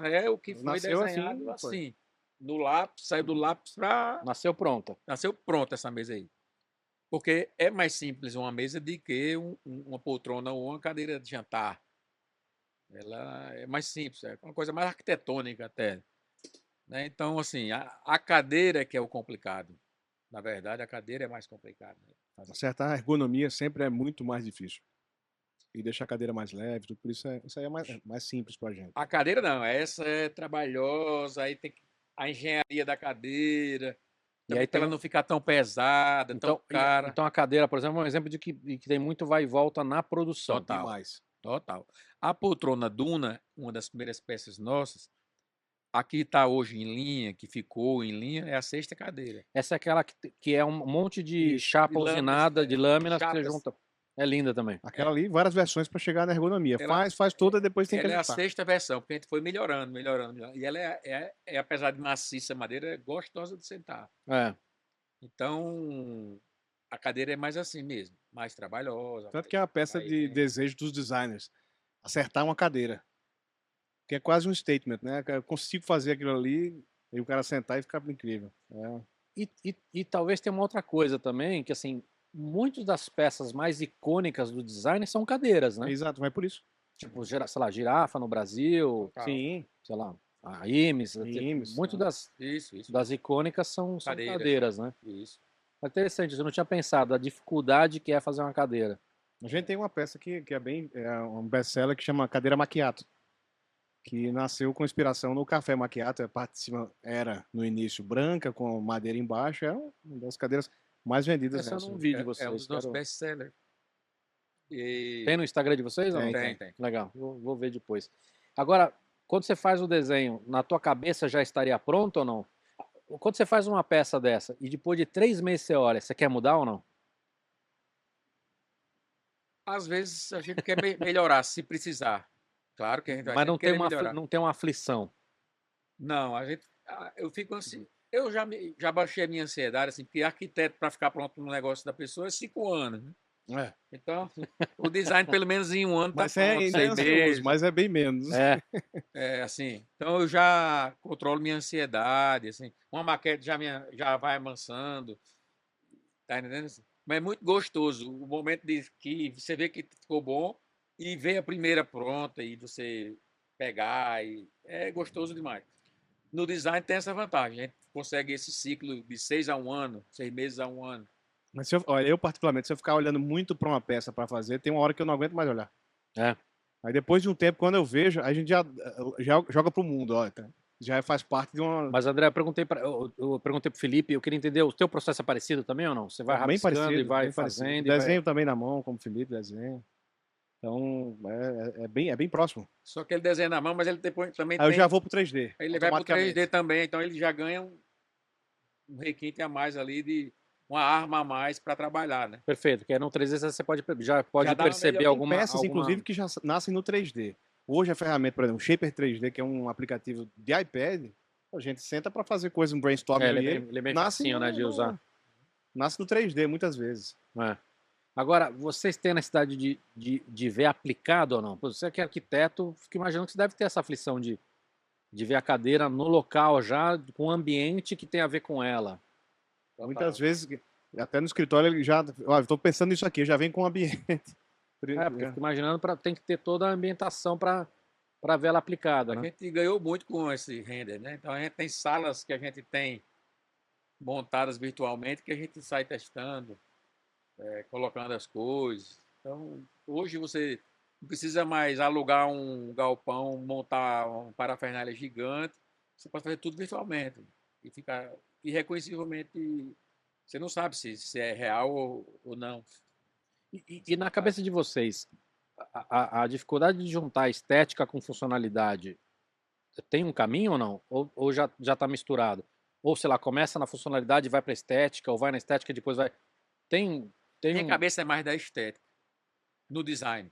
é o que foi Nasceu desenhado assim, assim. No lápis, saiu do lápis para... Nasceu pronta. Nasceu pronta essa mesa aí. Porque é mais simples uma mesa do que uma poltrona ou uma cadeira de jantar. Ela é mais simples, é uma coisa mais arquitetônica até. Né? Então, assim, a cadeira é que é o complicado. Na verdade, a cadeira é mais complicada. Né? Acertar a ergonomia sempre é muito mais difícil. e deixar a cadeira mais leve, tudo por isso isso aí é mais simples pra gente. A cadeira não, essa é trabalhosa, aí tem a engenharia da cadeira, E também aí para ela não ficar tão pesada, tão cara. Então a cadeira, por exemplo, é um exemplo de que tem muito vai e volta na produção. Total. Demais. Total. A poltrona Duna, uma das primeiras peças nossas, a que está hoje em linha, que ficou em linha, é a sexta cadeira. Essa é aquela que é um monte de Isso, chapa de lâminas, usinada, de lâminas que você chapas. junta. É linda também. Aquela ali, várias versões para chegar na ergonomia. Ela- Faz toda, depois tem que Ela é a ajustar. sexta versão, porque a gente foi melhorando. E ela apesar de maciça a madeira, é gostosa de sentar. É. Então, a cadeira é mais assim mesmo, mais trabalhosa. Tanto que é a peça Aí de tem- desejo dos designers. Acertar uma cadeira. Que é quase um statement, né? Eu consigo fazer aquilo ali e o cara sentar e ficar incrível. E talvez tenha uma outra coisa também, que assim, muitas das peças mais icônicas do design são cadeiras, né? Exato, vai por isso. Tipo, sei lá, girafa no Brasil, Total. Sim. sei lá, a Imes. Imes, Muito tá. Isso. das icônicas são Cadeiras. cadeiras, né? Isso. É interessante, eu não tinha pensado a dificuldade que é fazer uma cadeira. A gente tem uma peça que é um best-seller que chama Cadeira Macchiato, que nasceu com inspiração no café macchiato. A parte de cima era, no início, branca, com madeira embaixo. É uma das cadeiras mais vendidas. Essa eu nessa. não vi de É um vocês. dos nossos quero- best-sellers. E Tem no Instagram de vocês? ou não? Tem. Legal, vou ver depois. Agora, quando você faz o desenho, na tua cabeça já estaria pronto ou não? Quando você faz uma peça dessa e depois de 3 meses você olha, você quer mudar ou não? às vezes a gente quer melhorar, se precisar. Claro que a gente vai Mas não sempre tem, querer melhorar. não tem uma aflição. Não, eu fico assim. Eu já baixei a minha ansiedade, assim, porque arquiteto para ficar pronto no negócio da pessoa é 5 anos, né? É. Então, o design pelo menos em 1 ano tá Mas pronto, ainda é 6 ansioso, meses. mas é bem menos. É, É, assim, então eu já controlo minha ansiedade, assim, uma maquete já vai amansando, tá entendendo? Mas é muito gostoso o momento de que você vê que ficou bom e vê a primeira pronta e você pegar, e é gostoso demais. No design tem essa vantagem, a gente consegue esse ciclo de 6 a 1 ano, 6 meses a 1 ano. Mas olha, eu particularmente, se eu ficar olhando muito para uma peça para fazer, tem uma hora que eu não aguento mais olhar. É. Aí depois de um tempo, quando eu vejo, a gente já joga pro mundo, ó. Tá? Já faz parte de uma. mas André, eu perguntei pro Felipe, eu queria entender, o teu processo é parecido também ou não? Você vai bem rabiscando parecido, e vai bem parecido. fazendo e vai... Desenho também na mão, como o Felipe desenha. Então, é bem próximo. Só que ele desenha na mão, mas ele depois também Aí eu tem. já vou pro 3D. Aí ele vai pro automaticamente. 3D também, então ele já ganha um requinte a mais ali de uma arma a mais para trabalhar, né? Perfeito, porque no 3D você já pode Já dá uma perceber melhor- alguma... Peças, inclusive, que já nascem no 3D. Hoje a ferramenta, por exemplo, o Shaper 3D, que é um aplicativo de iPad, a gente senta para fazer coisa, um brainstorm É, ali, ele é bem nasce facinho, né, de usar. Nasce no 3D, muitas vezes. É. Agora, vocês têm a necessidade de ver aplicado ou não? Pô, você que é arquiteto, fico imaginando que você deve ter essa aflição de ver a cadeira no local já, com o ambiente que tem a ver com ela. Muitas vezes, até no escritório, ele já. Olha, estou pensando nisso aqui, já vem com o ambiente. É, porque eu fico imaginando, tem que ter toda a ambientação para ver ela aplicada, A né? gente ganhou muito com esse render, né? Então a gente tem salas que a gente tem montadas virtualmente que a gente sai testando, colocando as coisas. Então hoje você não precisa mais alugar um galpão, montar um parafernália gigante. Você pode fazer tudo virtualmente e ficar irreconhecivelmente. Você não sabe se é real ou não. E na cabeça de vocês, a dificuldade de juntar estética com funcionalidade tem um caminho ou não? Ou já está misturado? Ou, sei lá, começa na funcionalidade e vai para estética, ou vai na estética e depois vai... Tem Minha cabeça é mais da estética, no design.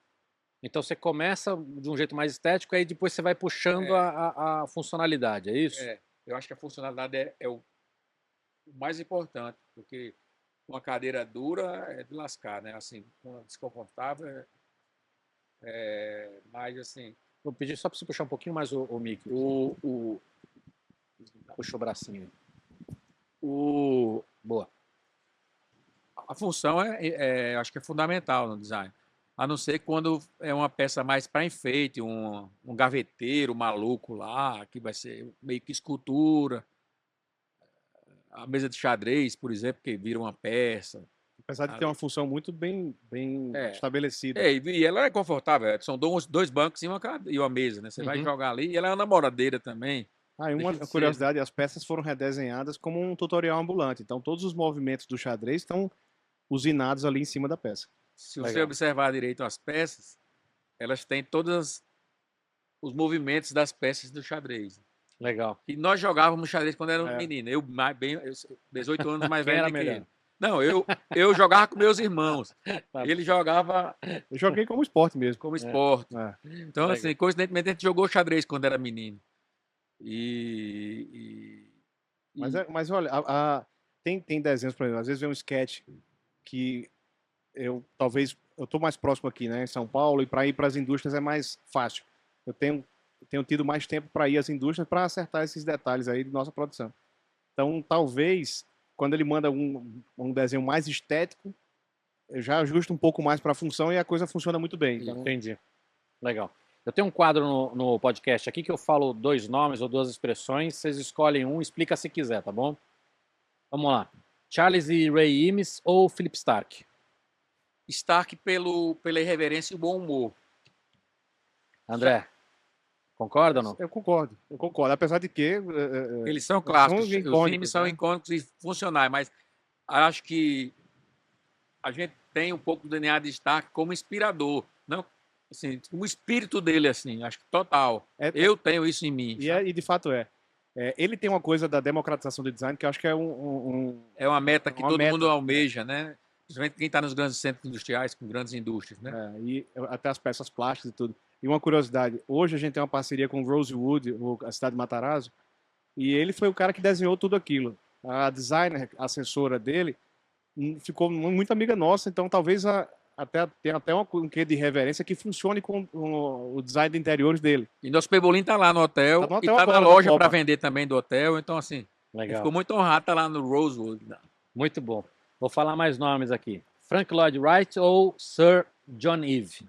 Então você começa de um jeito mais estético, aí depois você vai puxando a funcionalidade, é isso? Eu acho que a funcionalidade é o mais importante, porque uma cadeira dura é de lascar, né? Assim, uma desconfortável mais assim. Vou pedir só para você puxar um pouquinho mais o mic. Puxa o bracinho. Boa. A função acho que é fundamental no design. A não ser quando é uma peça mais para enfeite, um gaveteiro maluco lá, que vai ser meio que escultura. A mesa de xadrez, por exemplo, que vira uma peça. Apesar de ter uma função muito bem É. estabelecida. E ela é confortável. São dois bancos e uma mesa, né? Você vai Uhum. jogar ali. E ela é uma namoradeira também. Ah, e uma Deixa de ser, curiosidade, as peças foram redesenhadas como um tutorial ambulante. Então, todos os movimentos do xadrez estão usinados ali em cima da peça. Se você Legal. observar direito as peças, elas têm todos os movimentos das peças do xadrez. Legal. E nós jogávamos xadrez quando era É. menino. Eu, 18 anos mais Quem velho era do que melhor? ele. Não, eu jogava com meus irmãos. Tá. Ele jogava Eu joguei como esporte mesmo. como esporte. É. Então, Legal. assim, coincidentemente, a gente jogou xadrez quando era menino. E Mas olha, tem desenhos, por exemplo, às vezes vem um sketch que talvez eu tô mais próximo aqui, né, em São Paulo, e para ir para as indústrias é mais fácil. Eu tenho tido mais tempo para ir às indústrias para acertar esses detalhes aí de nossa produção. Então, talvez quando ele manda um desenho mais estético, eu já ajusto um pouco mais para a função e a coisa funciona muito bem. Então, Entendi. Legal. Eu tenho um quadro no podcast aqui que eu falo 2 nomes ou 2 expressões, vocês escolhem um, explica se quiser, tá bom? Vamos lá. Charles e Ray Eames ou Philip Stark? Stark pela irreverência e o bom humor. André, concorda ou não? eu concordo. Apesar de que Eles são clássicos. Os icônicos, filmes são né? icônicos e funcionais, mas acho que a gente tem um pouco do DNA de Stark como inspirador. Não, assim, o espírito dele, assim, acho que total. Eu tenho isso em mim. E de fato é. Ele tem uma coisa da democratização do design que eu acho que é É uma meta que uma todo meta, mundo almeja, né? Principalmente quem está nos grandes centros industriais, com grandes indústrias, né? e até as peças plásticas e tudo. E uma curiosidade, hoje a gente tem uma parceria com o Rosewood, a cidade de Matarazzo, e ele foi o cara que desenhou tudo aquilo. A designer, a assessora dele, ficou muito amiga nossa, então talvez tenha até um quê de reverência que funcione com o design de interiores dele. E nosso Pebolim está lá no hotel, Tá no e hotel está agora, na na loja Copa. para vender também do hotel. Então, assim, ele Legal. ficou muito honrado estar lá no Rosewood. Muito bom. Vou falar mais nomes aqui. Frank Lloyd Wright ou Sir John Eve?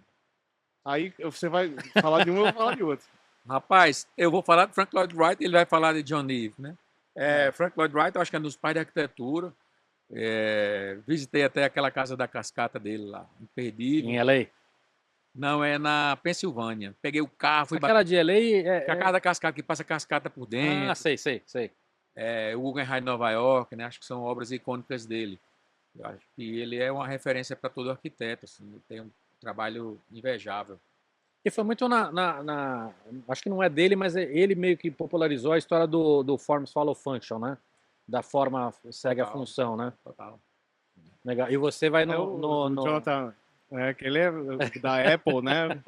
Aí você vai falar de um, eu vou falar de outro. Rapaz, eu vou falar de Frank Lloyd Wright, ele vai falar de John Eve, né? Frank Lloyd Wright, eu acho que é um dos pais da arquitetura. Visitei até aquela casa da cascata dele lá, imperdível. Em LA? Não, é na Pensilvânia. Peguei o carro, fui Aquela de LA a casa da cascata, que passa cascata por dentro. Ah, sei. O Guggenheim de Nova York, né? Acho que são obras icônicas dele. Eu acho que ele é uma referência para todo arquiteto, assim, ele tem um trabalho invejável. E foi muito acho que não é dele, mas ele meio que popularizou a história do Forms Follow Function, né? Da forma segue a Total. função, né? Total. Legal. E você vai o Jonathan, que ele é da Apple, né?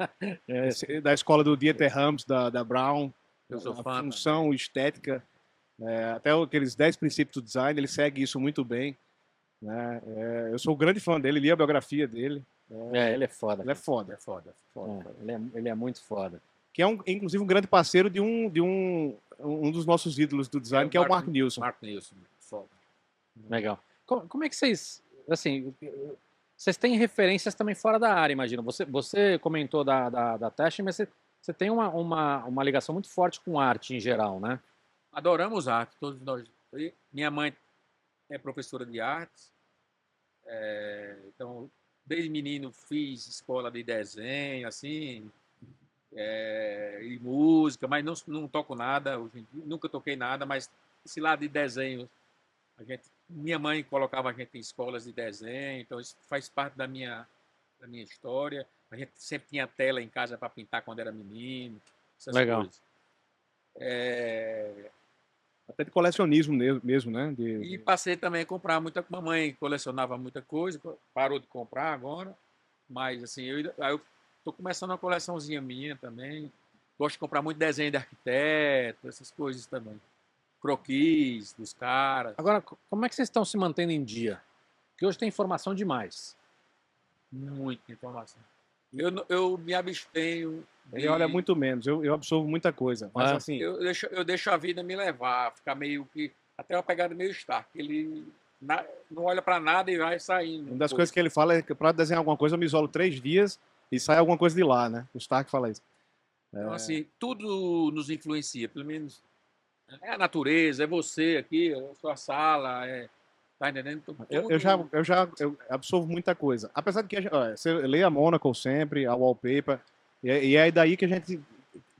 Da escola do Dieter Rams, da Brown. Eu sou A fã. função estética, até aqueles 10 princípios do design, ele segue isso muito bem. Né? Eu sou um grande fã dele, li a biografia dele. ele é foda. Ele é foda. Ele é muito foda. Que é inclusive um grande parceiro de um dos nossos ídolos do design, que é o Mark Nilsson. Mark Nilsson, foda. Legal. Como é que vocês, assim, vocês têm referências também fora da área, imagina. Você comentou da Teste, mas você tem uma ligação muito forte com arte em geral, né? Adoramos arte, todos nós. Minha mãe é professora de artes, então desde menino fiz escola de desenho, assim, e música, mas não toco nada, hoje em dia, nunca toquei nada, mas esse lado de desenho, minha mãe colocava a gente em escolas de desenho, então isso faz parte da minha história. A gente sempre tinha tela em casa para pintar quando era menino, essas Legal. coisas. Até de colecionismo mesmo, né? E passei também a comprar muita. Mamãe colecionava muita coisa, parou de comprar agora, mas assim, eu estou começando uma coleçãozinha minha também. Gosto de comprar muito desenho de arquiteto, essas coisas também. Croquis dos caras. Agora, como é que vocês estão se mantendo em dia? Porque hoje tem informação demais. Muita informação. Eu me abstenho. Ele olha muito menos, eu absorvo muita coisa. Mas assim. Eu deixo a vida me levar, ficar meio que. Até uma pegada meio Stark. Ele não olha para nada e vai saindo. Uma das coisas que ele fala é que para desenhar alguma coisa eu me isolo 3 dias e sai alguma coisa de lá, né? O Stark fala isso. Então, assim, tudo nos influencia, pelo menos. É a natureza, é você aqui, é a sua sala, Tá entendendo? Eu absorvo muita coisa. Apesar de que você lê a Monaco sempre, a Wallpaper, e é daí que a gente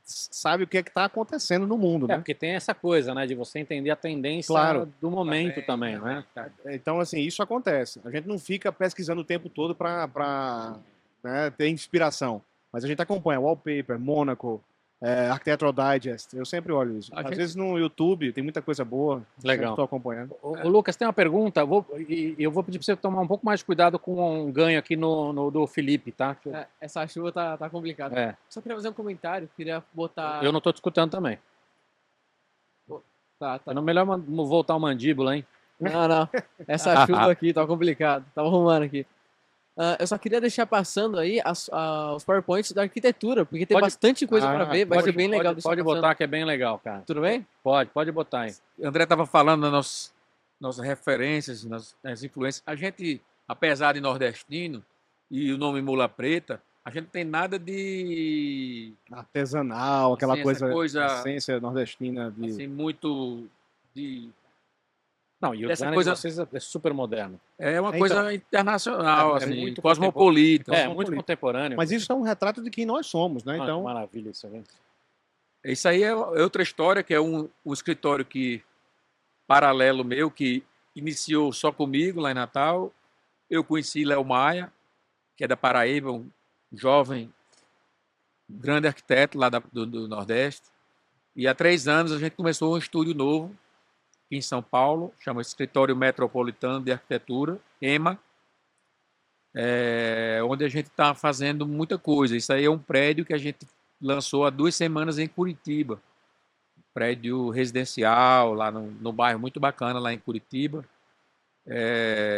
sabe o que é que está acontecendo no mundo, né? Porque tem essa coisa, né, de você entender a tendência Claro. do momento também, né? Então, assim, isso acontece. A gente não fica pesquisando o tempo todo para ter inspiração. Mas a gente acompanha Wallpaper, Monaco, Architectural Digest. Eu sempre olho isso. Às vezes no YouTube tem muita coisa boa. Legal. Estou acompanhando. Ô, Lucas, tem uma pergunta. Eu vou pedir para você tomar um pouco mais de cuidado com um ganho aqui do Felipe, tá? Essa chuva tá complicada. É. Só queria fazer um comentário, queria botar... Eu não estou te escutando também. Tá. É melhor voltar o mandíbula, hein? Não. Essa chuva aqui tá complicado. Tava arrumando aqui. Eu só queria deixar passando aí os PowerPoints da arquitetura, porque tem bastante coisa para ver, vai ser bem legal. Pode botar que é bem legal, cara. Tudo bem? Pode botar aí. André estava falando das nossas referências, nas influências. A gente, apesar de nordestino e o nome Mula Preta, a gente não tem nada de artesanal, aquela assim, coisa essência nordestina de assim, muito de não, e o design de vocês é super moderno. É uma coisa internacional, assim, muito cosmopolita. Muito contemporâneo. Mas isso é um retrato de quem nós somos, né? Então, maravilha isso aí. Isso aí é outra história, que é um escritório paralelo meu, que iniciou só comigo lá em Natal. Eu conheci Léo Maia, que é da Paraíba, um jovem, grande arquiteto lá do Nordeste. E há 3 anos a gente começou um estúdio novo aqui em São Paulo, chama Escritório Metropolitano de Arquitetura, EMA, onde a gente está fazendo muita coisa. Isso aí é um prédio que a gente lançou há 2 semanas em Curitiba, prédio residencial, lá no bairro muito bacana, lá em Curitiba.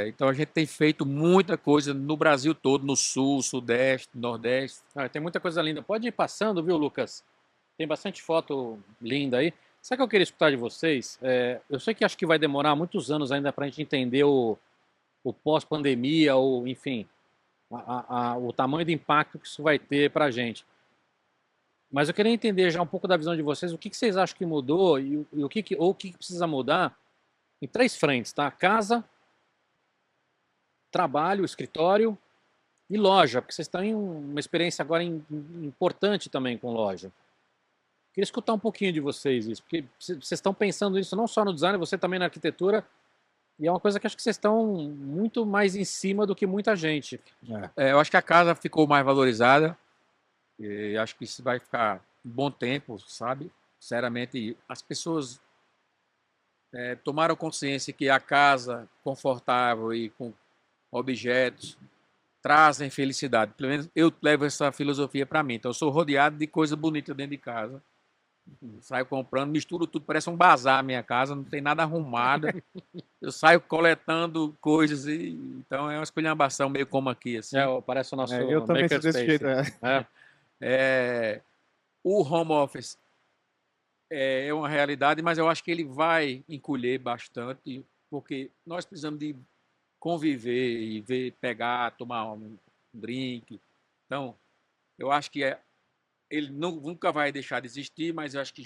Então a gente tem feito muita coisa no Brasil todo, no Sul, Sudeste, Nordeste. Tem muita coisa linda. Pode ir passando, viu, Lucas? Tem bastante foto linda aí. Sabe o que eu queria escutar de vocês? Eu sei que acho que vai demorar muitos anos ainda para a gente entender o pós-pandemia, ou enfim, o tamanho do impacto que isso vai ter para a gente. Mas eu queria entender já um pouco da visão de vocês, o que vocês acham que mudou e o que precisa mudar em 3 frentes, tá? Casa, trabalho, escritório e loja, porque vocês têm uma experiência agora importante também com loja. Queria escutar um pouquinho de vocês isso, porque vocês estão pensando isso não só no design, você também na arquitetura, e é uma coisa que acho que vocês estão muito mais em cima do que muita gente. Eu acho que a casa ficou mais valorizada, e acho que isso vai ficar um bom tempo, sabe? Sinceramente, as pessoas tomaram consciência que a casa confortável e com objetos trazem felicidade. Pelo menos eu levo essa filosofia para mim. Então, eu sou rodeado de coisa bonita dentro de casa. Saio comprando, misturo tudo, parece um bazar a minha casa, não tem nada arrumado. Eu saio coletando coisas, então é uma esculhambação meio como aqui. Assim. Parece o nosso eu também sou desse jeito. O home office é uma realidade, mas eu acho que ele vai encolher bastante, porque nós precisamos de conviver e pegar, tomar um drink. Então, eu acho que ele nunca vai deixar de existir, mas eu acho que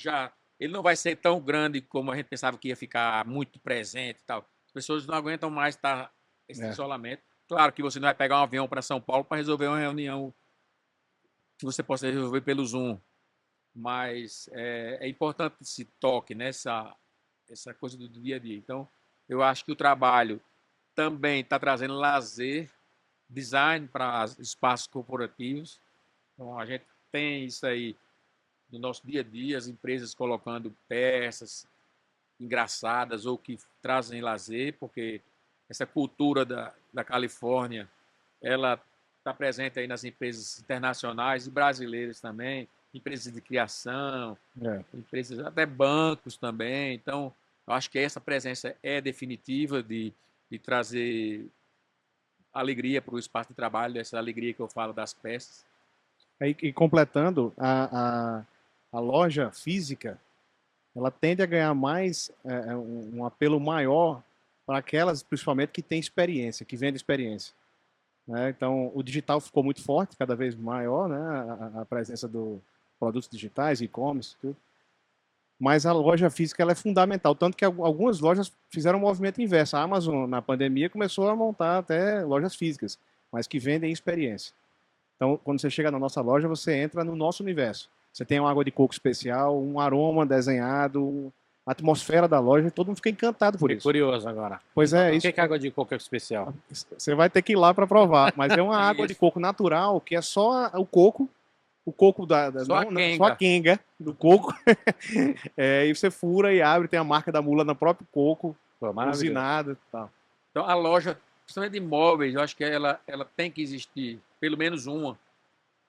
ele não vai ser tão grande como a gente pensava que ia ficar muito presente e tal. As pessoas não aguentam mais estar esse isolamento. Claro que você não vai pegar um avião para São Paulo para resolver uma reunião que você possa resolver pelo Zoom, mas é importante esse toque, né? Essa coisa do dia a dia. Então, eu acho que o trabalho também está trazendo lazer, design para espaços corporativos. Então, a gente tem isso aí no nosso dia a dia, as empresas colocando peças engraçadas ou que trazem lazer, porque essa cultura da Califórnia, ela está presente aí nas empresas internacionais e brasileiras também, empresas de criação, empresas, até bancos também. Então, eu acho que essa presença é definitiva de trazer alegria para o espaço de trabalho, essa alegria que eu falo das peças. E completando, a loja física, ela tende a ganhar mais, um apelo maior para aquelas, principalmente, que têm experiência, que vendem experiência. Né? Então, o digital ficou muito forte, cada vez maior, né? A presença dos produtos digitais, e-commerce, tudo. mas a loja física ela é fundamental, tanto que algumas lojas fizeram um movimento inverso. A Amazon, na pandemia, começou a montar até lojas físicas, mas que vendem experiência. Então, quando você chega na nossa loja, você entra no nosso universo. Você tem uma água de coco especial, um aroma desenhado, a atmosfera da loja, todo mundo fica encantado por Fiquei isso. curioso agora. Pois é, Por isso. que água de coco é especial? Você vai ter que ir lá para provar, mas é uma água de coco natural, que é só o coco Só a só a quenga. quenga do coco. É, e você fura e abre, tem a marca da mula no próprio coco, Pô, maravilhoso. usinado e tal. Então, a loja, principalmente de imóveis, eu acho que ela tem que existir, pelo menos uma,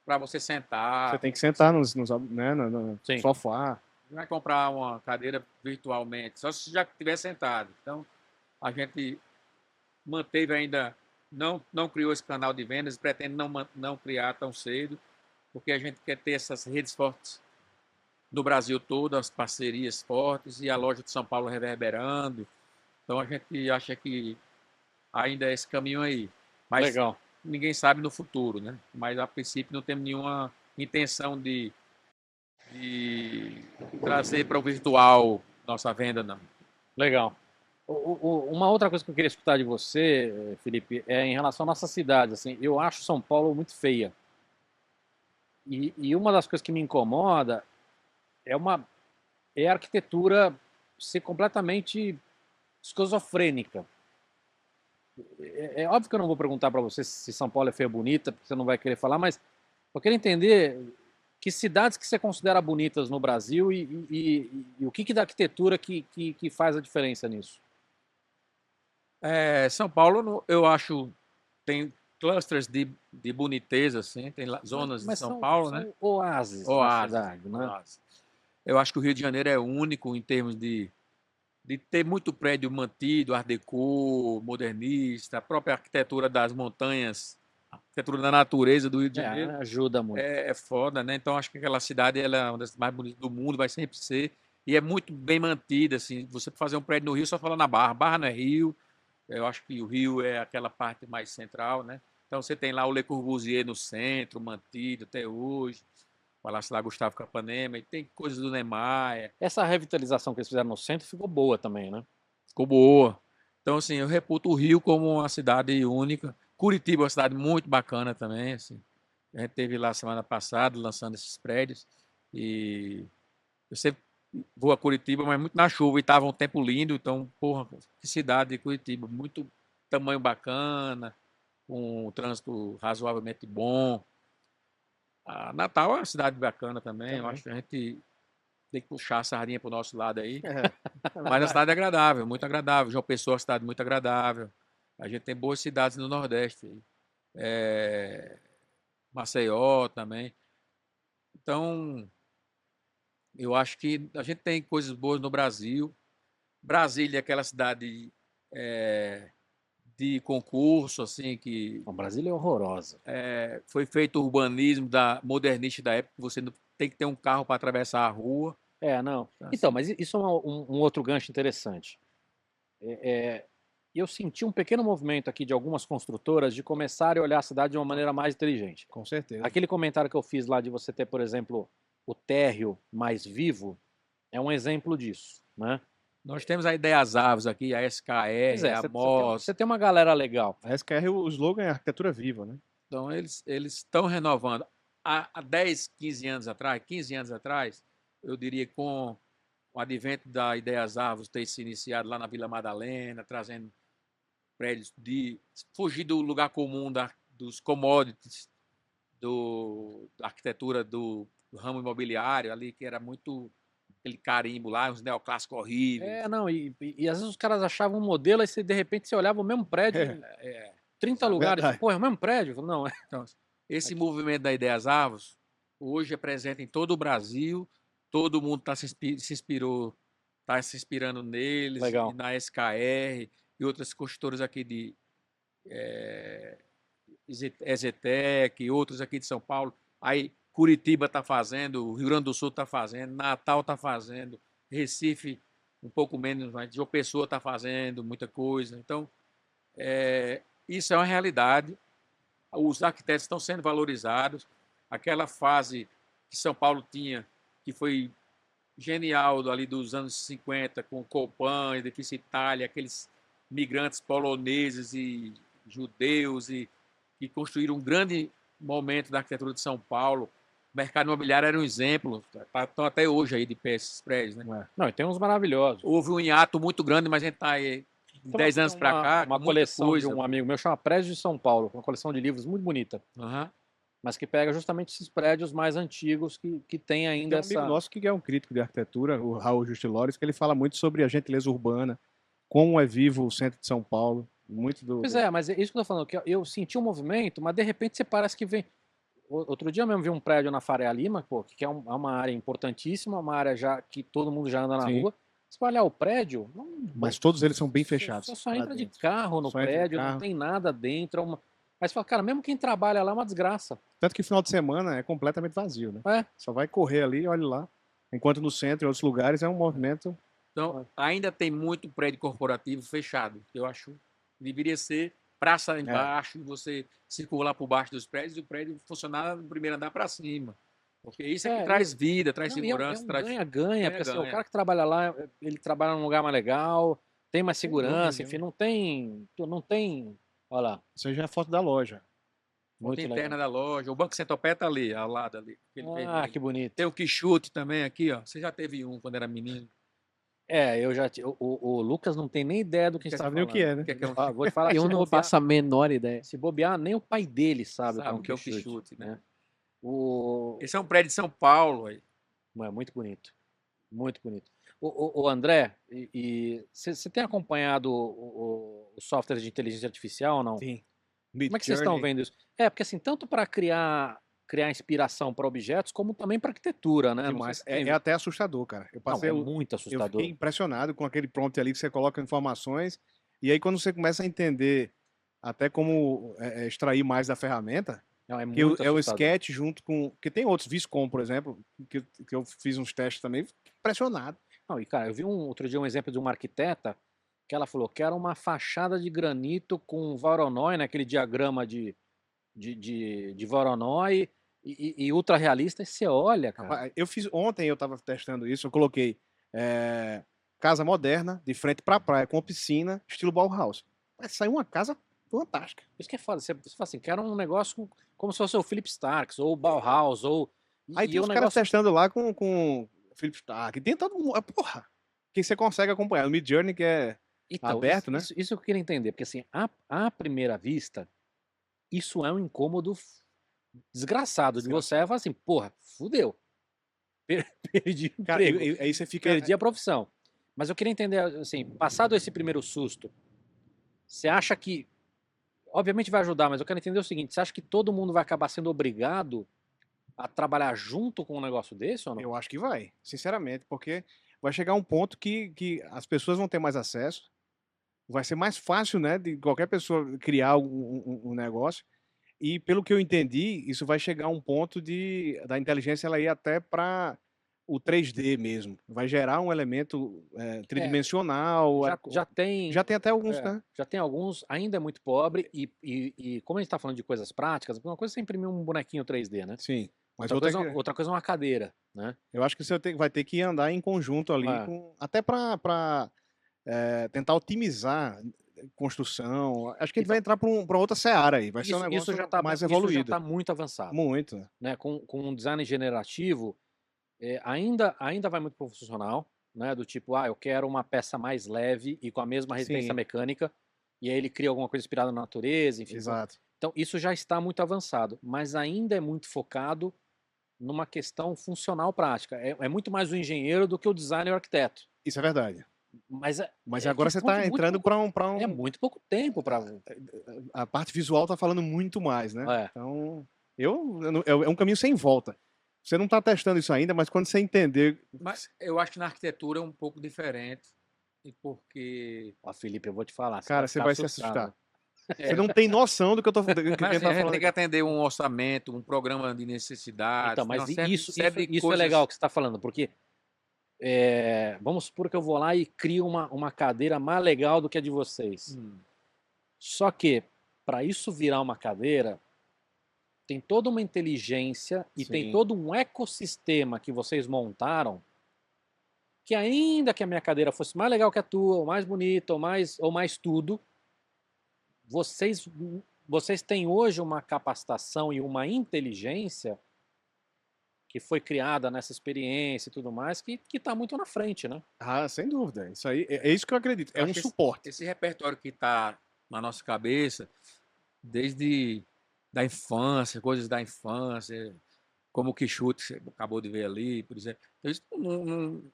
para você sentar. Você tem que sentar né, no Sim. sofá. Não vai comprar uma cadeira virtualmente, só se já estiver sentado. Então, a gente manteve ainda, não criou esse canal de vendas, pretende não criar tão cedo, porque a gente quer ter essas redes fortes no Brasil todo, as parcerias fortes e a loja de São Paulo reverberando. Então, a gente acha que ainda é esse caminho aí. Mas Legal. ninguém sabe no futuro, né? Mas, a princípio, não temos nenhuma intenção de trazer para o virtual nossa venda, não. Legal. Uma outra coisa que eu queria escutar de você, Felipe, é em relação à nossa cidade. Assim, eu acho São Paulo muito feia. E uma das coisas que me incomoda é a arquitetura ser completamente esquizofrênica. É óbvio que eu não vou perguntar para você se São Paulo é feia ou bonita, porque você não vai querer falar, mas eu quero entender que cidades que você considera bonitas no Brasil e o que da arquitetura que faz a diferença nisso. São Paulo, eu acho, tem clusters de boniteza, assim, tem zonas de São Paulo, né? São oásis na Oásis, cidade, né? oásis. Eu acho que o Rio de Janeiro é único em termos de ter muito prédio mantido, art déco, modernista, a própria arquitetura das montanhas, a arquitetura da natureza do Rio de Janeiro Ajuda muito. é foda, né? Então acho que aquela cidade ela é uma das mais bonitas do mundo, vai sempre ser, e é muito bem mantida, assim. Você fazer um prédio no Rio só fala na Barra, Barra não é Rio. Eu acho que o Rio é aquela parte mais central, né? Então você tem lá o Le Corbusier no centro, mantido até hoje, o Palácio lá Gustavo Capanema, e tem coisas do Niemeyer. Essa revitalização que eles fizeram no centro ficou boa também, né? Ficou boa. Então, assim, eu reputo o Rio como uma cidade única. Curitiba é uma cidade muito bacana também, assim. A gente esteve lá semana passada lançando esses prédios e eu sempre vou a Curitiba, mas muito na chuva e estava um tempo lindo, então, porra, que cidade de Curitiba, muito tamanho bacana, com um trânsito razoavelmente bom. A Natal é uma cidade bacana também, eu acho que a gente tem que puxar a sardinha para o nosso lado aí. Mas a cidade é agradável, muito agradável. João Pessoa é uma cidade muito agradável. A gente tem boas cidades no Nordeste. Maceió também. Então, eu acho que a gente tem coisas boas no Brasil. Brasília é aquela cidade de concurso, assim, que O Brasília é horrorosa. foi feito o urbanismo modernista da época, que você não tem que ter um carro para atravessar a rua. Não. Então, Então, assim, mas isso é um outro gancho interessante. Eu senti um pequeno movimento aqui de algumas construtoras de começarem a olhar a cidade de uma maneira mais inteligente. Com certeza. Aquele comentário que eu fiz lá de você ter, por exemplo, o térreo mais vivo, é um exemplo disso, né? nós temos a Ideias Árvores aqui, a SKR, a MOS. Você tem uma galera legal. A SKR, o slogan é arquitetura viva, né? Então, eles estão renovando. Há 10, 15 anos atrás, eu diria que com o advento da Ideias Árvores ter se iniciado lá na Vila Madalena, trazendo prédios de fugir do lugar comum dos commodities, da arquitetura do ramo imobiliário ali, que era muito aquele carimbo lá, uns neoclássicos horríveis. Não, e às vezes os caras achavam um modelo, aí de repente você olhava o mesmo prédio em 30 lugares. verdade. Pô, é o mesmo prédio? Não, Então, esse movimento da Ideias Árvores hoje é presente em todo o Brasil, todo mundo está se inspirando neles, Legal. e na SKR e outras construtoras aqui de Exetec e outros aqui de São Paulo. Aí Curitiba está fazendo, o Rio Grande do Sul está fazendo, Natal está fazendo, Recife um pouco menos, mas João Pessoa está fazendo muita coisa. Então, isso é uma realidade. Os arquitetos estão sendo valorizados. Aquela fase que São Paulo tinha, que foi genial ali dos anos 50, com Copan, Edifício Itália, aqueles migrantes poloneses e judeus que construíram um grande momento da arquitetura de São Paulo. O mercado imobiliário era um exemplo, estão até hoje aí de pé esses prédios, né? Não, e tem uns maravilhosos. Houve um hiato muito grande, mas a gente está aí 10 anos para cá. Uma muita coleção coisa. de um amigo meu chama Prédios de São Paulo, uma coleção de livros muito bonita, Aham. mas que pega justamente esses prédios mais antigos que tem ainda Tem um amigo essa. nosso que é um crítico de arquitetura, o Raul Justilores, que ele fala muito sobre a gentileza urbana, como é vivo o centro de São Paulo. Muito do. Pois é, mas é isso que eu tô falando, que eu senti um movimento, mas de repente você parece que vem. Outro dia mesmo vi um prédio na Faria Lima, pô, que é uma área importantíssima, uma área já que todo mundo já anda na Sim. rua. Você vai olhar o prédio, Mas todos eles são bem fechados. Só lá entra de dentro. carro no Só entra de prédio, não carro. tem nada dentro. Mas você fala, cara, mesmo quem trabalha lá é uma desgraça. Tanto que final de semana é completamente vazio, né? É. Só vai correr ali, olha lá. Enquanto no centro e outros lugares é um movimento. Então, ainda tem muito prédio corporativo fechado. Eu acho que deveria ser praça embaixo, você circular por baixo dos prédios e o prédio funcionar no primeiro andar para cima. Porque isso é que traz vida, traz Não, e segurança, é um traz. ganha-ganha, porque assim, o ganha-ganha. cara que trabalha lá, ele trabalha num lugar mais legal, tem mais segurança, dúvida, enfim, não tem, olha lá, Isso aí já é foto da loja. muito Foto legal. interna da loja. O Banco Centopé tá ali, ao lado ali. aquele Ah, vermelho. que bonito. Tem o Quixote também aqui, ó. Você já teve um quando era menino? Eu já o Lucas não tem nem ideia do que Não está sabe falando. nem o que é, né? O que é que é um Ah, vou te falar que Eu não faço a menor ideia. se bobear, nem o pai dele sabe, Sabe o que é o Quixote, Quixote, né? O... Esse é um prédio de São Paulo. Aí. É muito bonito. Muito bonito. O André, você tem acompanhado o software de inteligência artificial ou não? Sim. Como é que vocês estão vendo isso? Porque assim, tanto para criar inspiração para objetos, como também para arquitetura, né? Não sei Demais. se você tem É até assustador, cara. Eu Não, passei é o- muito Eu assustador. fiquei impressionado com aquele prompt ali que você coloca informações, e aí quando você começa a entender até como extrair mais da ferramenta, Não, é que muito é o assustador. sketch junto com... Que tem outros, Viscom, por exemplo, que eu fiz uns testes também, fiquei impressionado. Não, e cara, eu vi outro dia um exemplo de uma arquiteta que ela falou que era uma fachada de granito com Voronoi, né, aquele diagrama de Voronoi e ultra realista, e você olha, cara. Rapaz, ontem eu estava testando isso, eu coloquei casa moderna, de frente pra praia, com piscina, estilo Bauhaus. Vai sair uma casa fantástica. Isso que é foda. Você fala assim, quero um negócio como se fosse o Philip Starks, ou o Bauhaus, ou... Aí tem o os caras testando lá com Philip Stark, tem todo mundo, porra, que você consegue acompanhar. O Midjourney que é Então, aberto, né? Isso eu queria entender, porque assim, à primeira vista, isso é um incômodo desgraçado de você. Fala assim, porra, fudeu. Perdi o Cara, emprego, aí você fica... perdi a profissão. Mas eu queria entender, assim, passado esse primeiro susto, você acha que, obviamente vai ajudar, mas eu quero entender o seguinte, você acha que todo mundo vai acabar sendo obrigado a trabalhar junto com um negócio desse ou não? Eu acho que vai, sinceramente, porque vai chegar um ponto que as pessoas vão ter mais acesso, vai ser mais fácil, né, de qualquer pessoa criar um negócio, e pelo que eu entendi, isso vai chegar a um ponto da inteligência ela ir até para o 3D mesmo, vai gerar um elemento tridimensional, Já tem... já tem até alguns, né? Já tem alguns, ainda é muito pobre, e como a gente está falando de coisas práticas, uma coisa é você imprimir um bonequinho 3D, né? Sim, mas Outra coisa é uma cadeira, né? eu acho que você vai ter que andar em conjunto ali, até para tentar otimizar construção. Acho que a gente vai entrar para outra seara aí, vai ser um negócio mais evoluído. Isso já está muito avançado. Muito. Né? Com um design generativo, ainda vai muito profissional, né? Do tipo, eu quero uma peça mais leve e com a mesma resistência mecânica, e aí ele cria alguma coisa inspirada na natureza, enfim. Exato. Então, isso já está muito avançado, mas ainda é muito focado numa questão funcional prática. É muito mais o engenheiro do que o designer e o arquiteto. Isso é verdade. Mas agora você está entrando para um... É muito pouco tempo para... A parte visual está falando muito mais, né? Então, é um caminho sem volta. Você não está testando isso ainda, mas quando você entender... Mas eu acho que na arquitetura é um pouco diferente, porque... Felipe, eu vou te falar. Cara, você vai se assustar. É. Você não tem noção do que eu tô falando. Mas a gente tem que atender um orçamento, um programa de necessidades. Então, mas isso coisas... é legal que você está falando, porque vamos supor que eu vou lá e crio uma cadeira mais legal do que a de vocês. Só que, para isso virar uma cadeira, tem toda uma inteligência e tem todo um ecossistema que vocês montaram que ainda que a minha cadeira fosse mais legal que a tua, ou mais bonita, ou mais tudo, vocês têm hoje uma capacitação e uma inteligência que foi criada nessa experiência e tudo mais, que está muito na frente, né? Ah, sem dúvida. Isso aí é isso que eu acredito. É Eu um acho que suporte. Esse repertório que está na nossa cabeça, desde da infância, coisas da infância, como o Quixote, que você acabou de ver ali, por exemplo. Então, isso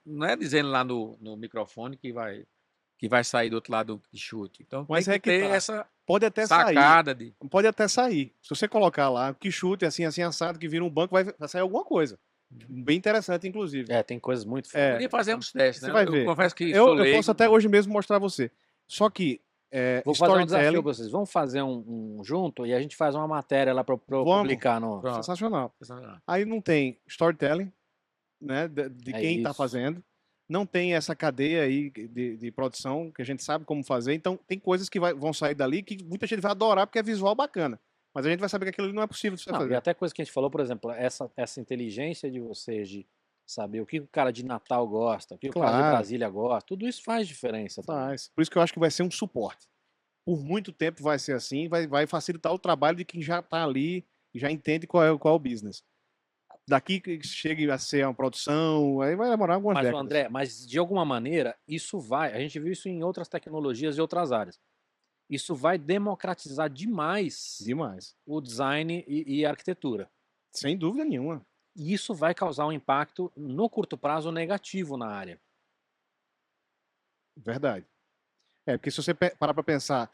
não é dizendo lá no microfone que vai sair do outro lado do Quixote. Então Mas tem é que que ter tá. essa Pode até sair. sacada de. Pode até sair. Se você colocar lá que chute assim, assim, assado, que vira um banco, vai sair alguma coisa. Bem interessante, inclusive. Tem coisas muito É, Podia fazer uns testes, você né? vai Eu ver. confesso que sou Eu leigo. posso até hoje mesmo mostrar a você. Só que Vou fazer um desafio storytelling, pra vocês. Vamos fazer um junto e a gente faz uma matéria lá para Vamos. publicar no. Pronto. sensacional. Aí não tem storytelling, né, de É quem está isso. fazendo. Não tem essa cadeia aí de produção que a gente sabe como fazer. Então, tem coisas que vão sair dali que muita gente vai adorar porque é visual bacana. Mas a gente vai saber que aquilo ali não é possível de você Não, e fazer. até coisa que a gente falou, por exemplo, essa inteligência de vocês de saber o que o cara de Natal gosta, o que o cara de Claro. Brasília gosta, tudo isso faz diferença também. Faz. Por isso que eu acho que vai ser um suporte. Por muito tempo vai ser assim, vai facilitar o trabalho de quem já está ali e já entende qual é o business. Daqui que chegue a ser uma produção, aí vai demorar algumas Mas, décadas. André, mas de alguma maneira, a gente viu isso em outras tecnologias e outras áreas. Isso vai democratizar demais Demais. o design e a arquitetura. Sem dúvida nenhuma. E isso vai causar um impacto no curto prazo negativo na área. Verdade. Porque se você parar para pensar,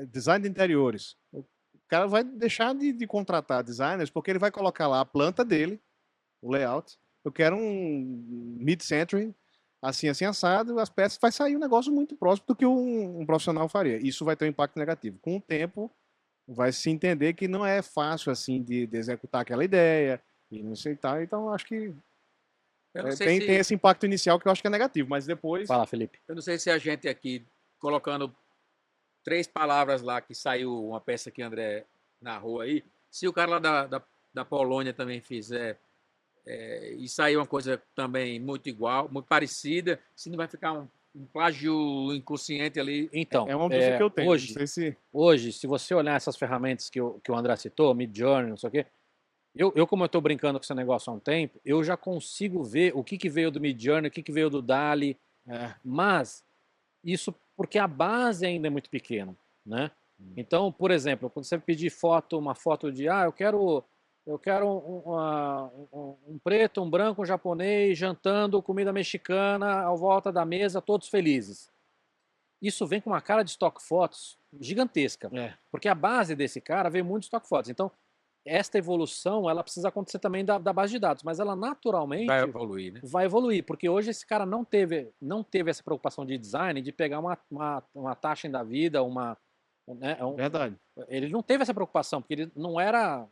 design de interiores, o cara vai deixar de contratar designers porque ele vai colocar lá a planta dele, o layout. Eu quero um mid-century, assim, assim, assado, as peças, vai sair um negócio muito próximo do que um profissional faria. Isso vai ter um impacto negativo. Com o tempo, vai se entender que não é fácil, assim, de executar aquela ideia e não sei tal. Então, eu acho que Eu não sei tem se- esse impacto inicial que eu acho que é negativo, mas depois... Fala, Felipe. Eu não sei se a gente aqui, colocando 3 palavras lá, que saiu uma peça que o André narrou aí, se o cara lá da Polônia também fizer, e sair uma coisa também muito igual, muito parecida, se não vai ficar um plágio inconsciente ali. Então, É uma dúvida que eu tenho. hoje, Não sei se... Hoje, se você olhar essas ferramentas que o André citou, Midjourney, não sei o quê, como eu estou brincando com esse negócio há um tempo, eu já consigo ver o que veio do Midjourney, o que veio do DALL-E, mas isso porque a base ainda é muito pequena, né? Então, por exemplo, quando você pedir uma foto de, eu quero um preto, um branco, um japonês jantando comida mexicana ao volta da mesa, todos felizes. Isso vem com uma cara de stock photos gigantesca, porque a base desse cara veio muito de stock photos. Então, esta evolução, ela precisa acontecer também da base de dados, mas ela naturalmente Vai evoluir, né? vai evoluir, porque hoje esse cara não teve essa preocupação de design, de pegar uma taxa da vida, Verdade. ele não teve essa preocupação, porque ele não era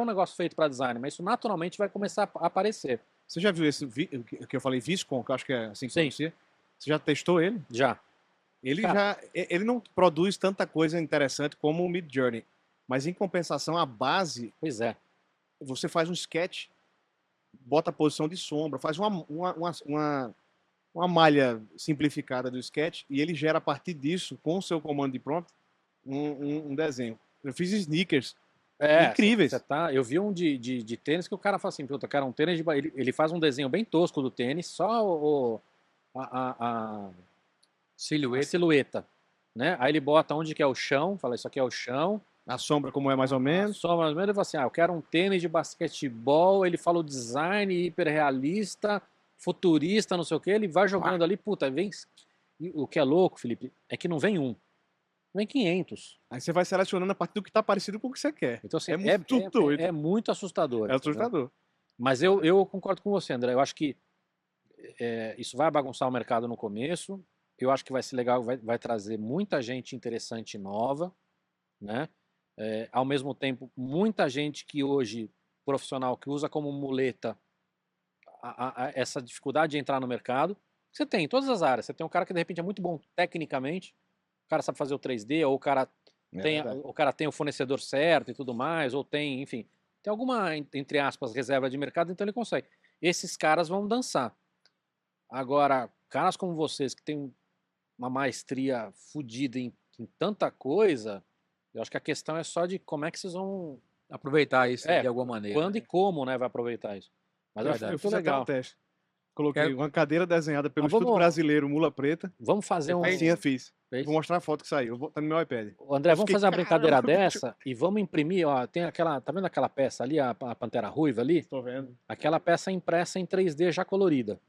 um negócio feito para design, mas isso naturalmente vai começar a aparecer. Você já viu esse que eu falei, Viscom, que eu acho que é assim que Sim. pronuncia? Você já testou ele? Já. Ele não produz tanta coisa interessante como o Midjourney, mas em compensação a base, Pois é. você faz um sketch, bota a posição de sombra, faz uma malha simplificada do sketch e ele gera a partir disso, com o seu comando de prompt, um desenho. Eu fiz sneakers incríveis. Eu vi um de tênis que o cara fala assim, puta, cara, um tênis ele faz um desenho bem tosco do tênis, só a silhueta, né? Aí ele bota onde que é o chão, fala isso aqui é o chão, A sombra como é mais ou menos. só mais ou menos, ele fala assim, eu quero um tênis de basquetebol, ele fala o design hiperrealista, futurista, não sei o que, ele vai jogando ali, puta, vem... E o que é louco, Felipe, é que não vem vem 500. Aí você vai selecionando a partir do que está parecido com o que você quer. Então, assim, É muito doido. é muito assustador. É entendeu? assustador. Mas eu concordo com você, André. Eu acho que isso vai bagunçar o mercado no começo. Eu acho que vai ser legal, vai trazer muita gente interessante e nova, né? Ao mesmo tempo, muita gente que hoje, profissional, que usa como muleta essa dificuldade de entrar no mercado. Você tem em todas as áreas. Você tem um cara que, de repente, é muito bom tecnicamente, o cara sabe fazer o 3D, ou o cara tem o fornecedor certo e tudo mais, ou tem, enfim, tem alguma, entre aspas, reserva de mercado, então ele consegue. esses caras vão dançar. Agora, caras como vocês, que têm uma maestria fodida em tanta coisa, eu acho que a questão é só de como é que vocês vão... Aproveitar isso É, de alguma maneira. Quando e como, né, vai aproveitar isso. Mas eu acho Verdade. Eu muito fiz até um legal. teste. Coloquei Quero- uma cadeira desenhada pelo Mas vamos- Instituto Brasileiro Mula Preta. Vamos fazer um... Aí sim, eu fiz. Fez? Vou mostrar a foto que saiu. Tá no meu iPad. Ô, André, Eu vamos fiquei, fazer uma brincadeira caramba, dessa e vamos imprimir, ó, tem aquela, tá vendo aquela peça ali, a Pantera Ruiva ali? Tô vendo. Aquela peça impressa em 3D já colorida.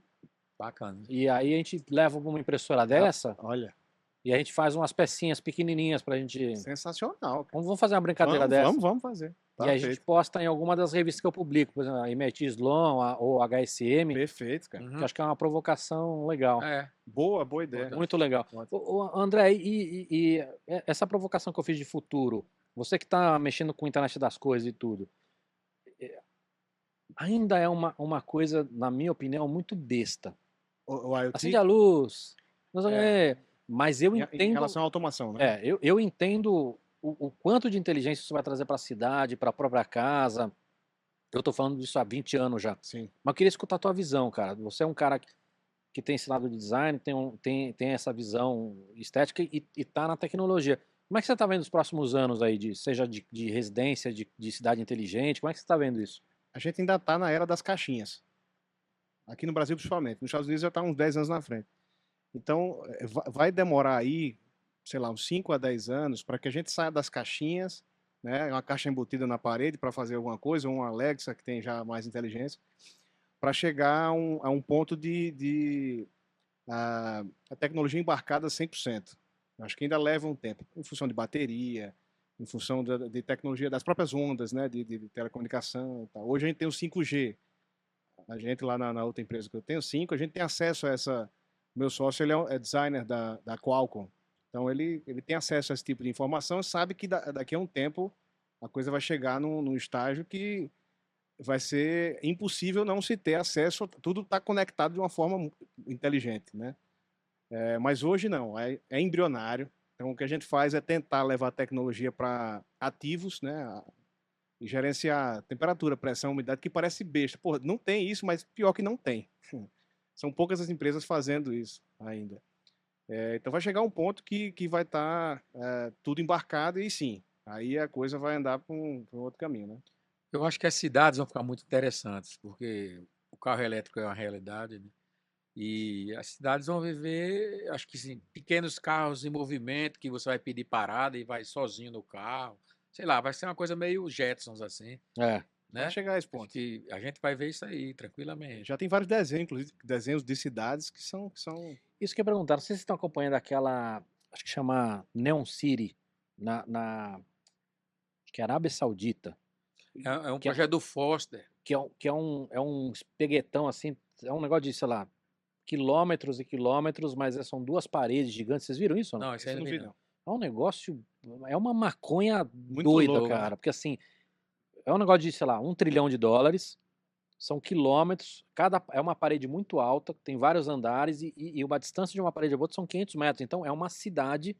Bacana. E aí a gente leva uma impressora dessa Olha, e a gente faz umas pecinhas pequenininhas pra gente... sensacional. Cara. Vamos fazer uma brincadeira dessa. Vamos fazer. Tá E a gente feito. posta em alguma das revistas que eu publico, por exemplo, a MIT Sloan ou HSM, Perfeito, cara. que eu acho que é uma provocação legal. É. Boa ideia. Muito legal. Ótimo. Ô, André, e essa provocação que eu fiz de futuro, você que está mexendo com a internet das coisas e tudo, ainda é uma coisa, na minha opinião, muito besta. O IoT, Acende a luz, não sei o É. quê, mas eu em entendo, relação à automação, né? eu entendo o quanto de inteligência isso vai trazer para a cidade, para a própria casa. Eu estou falando disso há 20 anos já. Sim. Mas eu queria escutar a tua visão, cara. Você é um cara que tem esse lado de design, tem essa visão estética e tá na tecnologia. Como é que você está vendo os próximos anos aí, seja de residência, de cidade inteligente? Como é que você está vendo isso? A gente ainda tá na era das caixinhas. Aqui no Brasil, principalmente. Nos Estados Unidos já tá uns 10 anos na frente. Então, vai demorar aí, sei lá, uns 5 a 10 anos para que a gente saia das caixinhas, né? Uma caixa embutida na parede para fazer alguma coisa, ou uma Alexa que tem já mais inteligência, para chegar a um ponto de a tecnologia embarcada 100%. Acho que ainda leva um tempo, em função de bateria, em função de tecnologia das próprias ondas, né, de telecomunicação e tal. Hoje a gente tem o 5G. A gente lá na outra empresa que eu tenho, 5, a gente tem acesso a essa... Meu sócio, ele é designer da Qualcomm. Então, ele tem acesso a esse tipo de informação e sabe que daqui a um tempo a coisa vai chegar num estágio que vai ser impossível não se ter acesso, tudo está conectado de uma forma inteligente, né? Mas hoje não, é embrionário. Então, o que a gente faz é tentar levar a tecnologia para ativos, né? E gerenciar temperatura, pressão, umidade, que parece besta. Pô, não tem isso, mas pior que não tem. São poucas as empresas fazendo isso ainda. Então vai chegar um ponto que vai estar tudo embarcado e sim, aí a coisa vai andar para um outro caminho, né? Eu acho que as cidades vão ficar muito interessantes, porque o carro elétrico é uma realidade, né? E as cidades vão viver, acho que sim, pequenos carros em movimento, que você vai pedir parada e vai sozinho no carro. Sei lá, vai ser uma coisa meio Jetsons assim, É. né? Vai chegar a esse Acho ponto. que a gente vai ver isso aí tranquilamente. Já tem vários desenhos, inclusive desenhos de cidades que são Isso que eu ia perguntar, não sei se vocês estão acompanhando aquela, acho que chama Neon City, acho que é Arábia Saudita, É um Que é- projeto do Foster. que é um espeguetão assim, é um negócio de, sei lá, quilômetros e quilômetros, mas são duas paredes gigantes. Vocês viram isso ou não? Não, isso aí eu não não vi, vi, não. É um negócio, é uma maconha Muito doida, louco, cara. Porque assim, é um negócio de, sei lá, $1 trilhão, são quilômetros, é uma parede muito alta, tem vários andares e uma distância de uma parede a outra são 500 metros. Então é uma cidade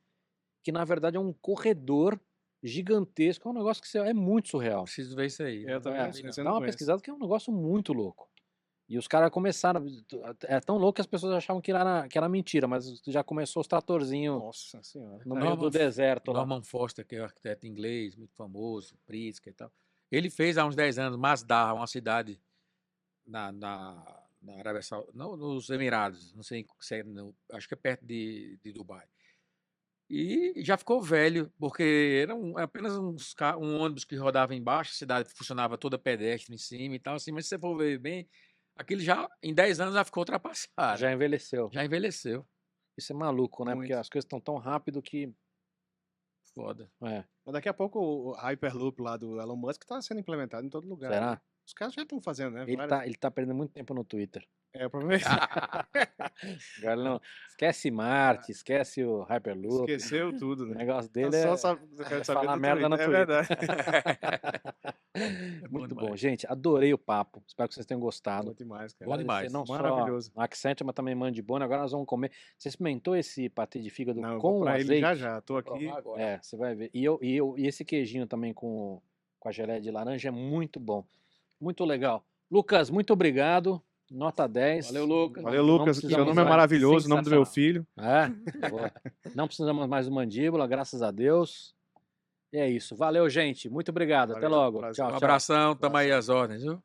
que na verdade é um corredor gigantesco, é um negócio que é muito surreal. Preciso ver isso aí. Eu também Não não vi, sei, não. você eu Dá uma conheço. pesquisada que é um negócio muito louco. E os caras começaram, é tão louco que as pessoas achavam que era mentira, mas já começou os tratorzinhos Nossa senhora. no meio do deserto lá. Norman Foster, que é um arquiteto inglês, muito famoso, Pritzker e tal. Ele fez há uns 10 anos Masdar, uma cidade na Arábia Saudita, nos Emirados, não sei se é, acho que é perto de Dubai. E já ficou velho, porque era apenas um ônibus que rodava embaixo, a cidade funcionava toda pedestre em cima e tal, assim, mas se você for ver bem, aquele já, em 10 anos, já ficou ultrapassado. Já envelheceu. Já envelheceu. Isso é maluco, né? Porque Muito. as coisas estão tão rápido que. Foda. É, Mas daqui a pouco o Hyperloop lá do Elon Musk está sendo implementado em todo lugar. será? Os caras já estão fazendo, né? Ele tá perdendo muito tempo no Twitter. O problema é esse. Agora não. Esquece Marte, esquece o Hyperloop. Esqueceu tudo, O né? negócio Eu dele só é quero saber falar do merda no Twitter. Twitter. É verdade. Muito bom. demais. Gente, adorei o papo. Espero que vocês tenham gostado. Muito demais, cara. Bom demais. Agradecer Não Maravilhoso. só o Accenture, mas também Mandibona. Agora nós vamos comer. Você experimentou esse patê de fígado Não, eu com vou pra ele azeite? já. Tô aqui. Provar agora. É, você vai ver. E esse queijinho também com a geleia de laranja é muito bom. Muito legal. Lucas, muito obrigado. Nota 10. Valeu, Lucas. Valeu, Não Lucas. precisamos Seu nome é mais. maravilhoso, o nome do meu filho. Boa. Não precisamos mais do Mandíbula, graças a Deus. E é isso. Valeu, gente. Muito obrigado. Até Valeu, logo. prazer. Tchau, Um tchau. abração, tamo aí às ordens, viu?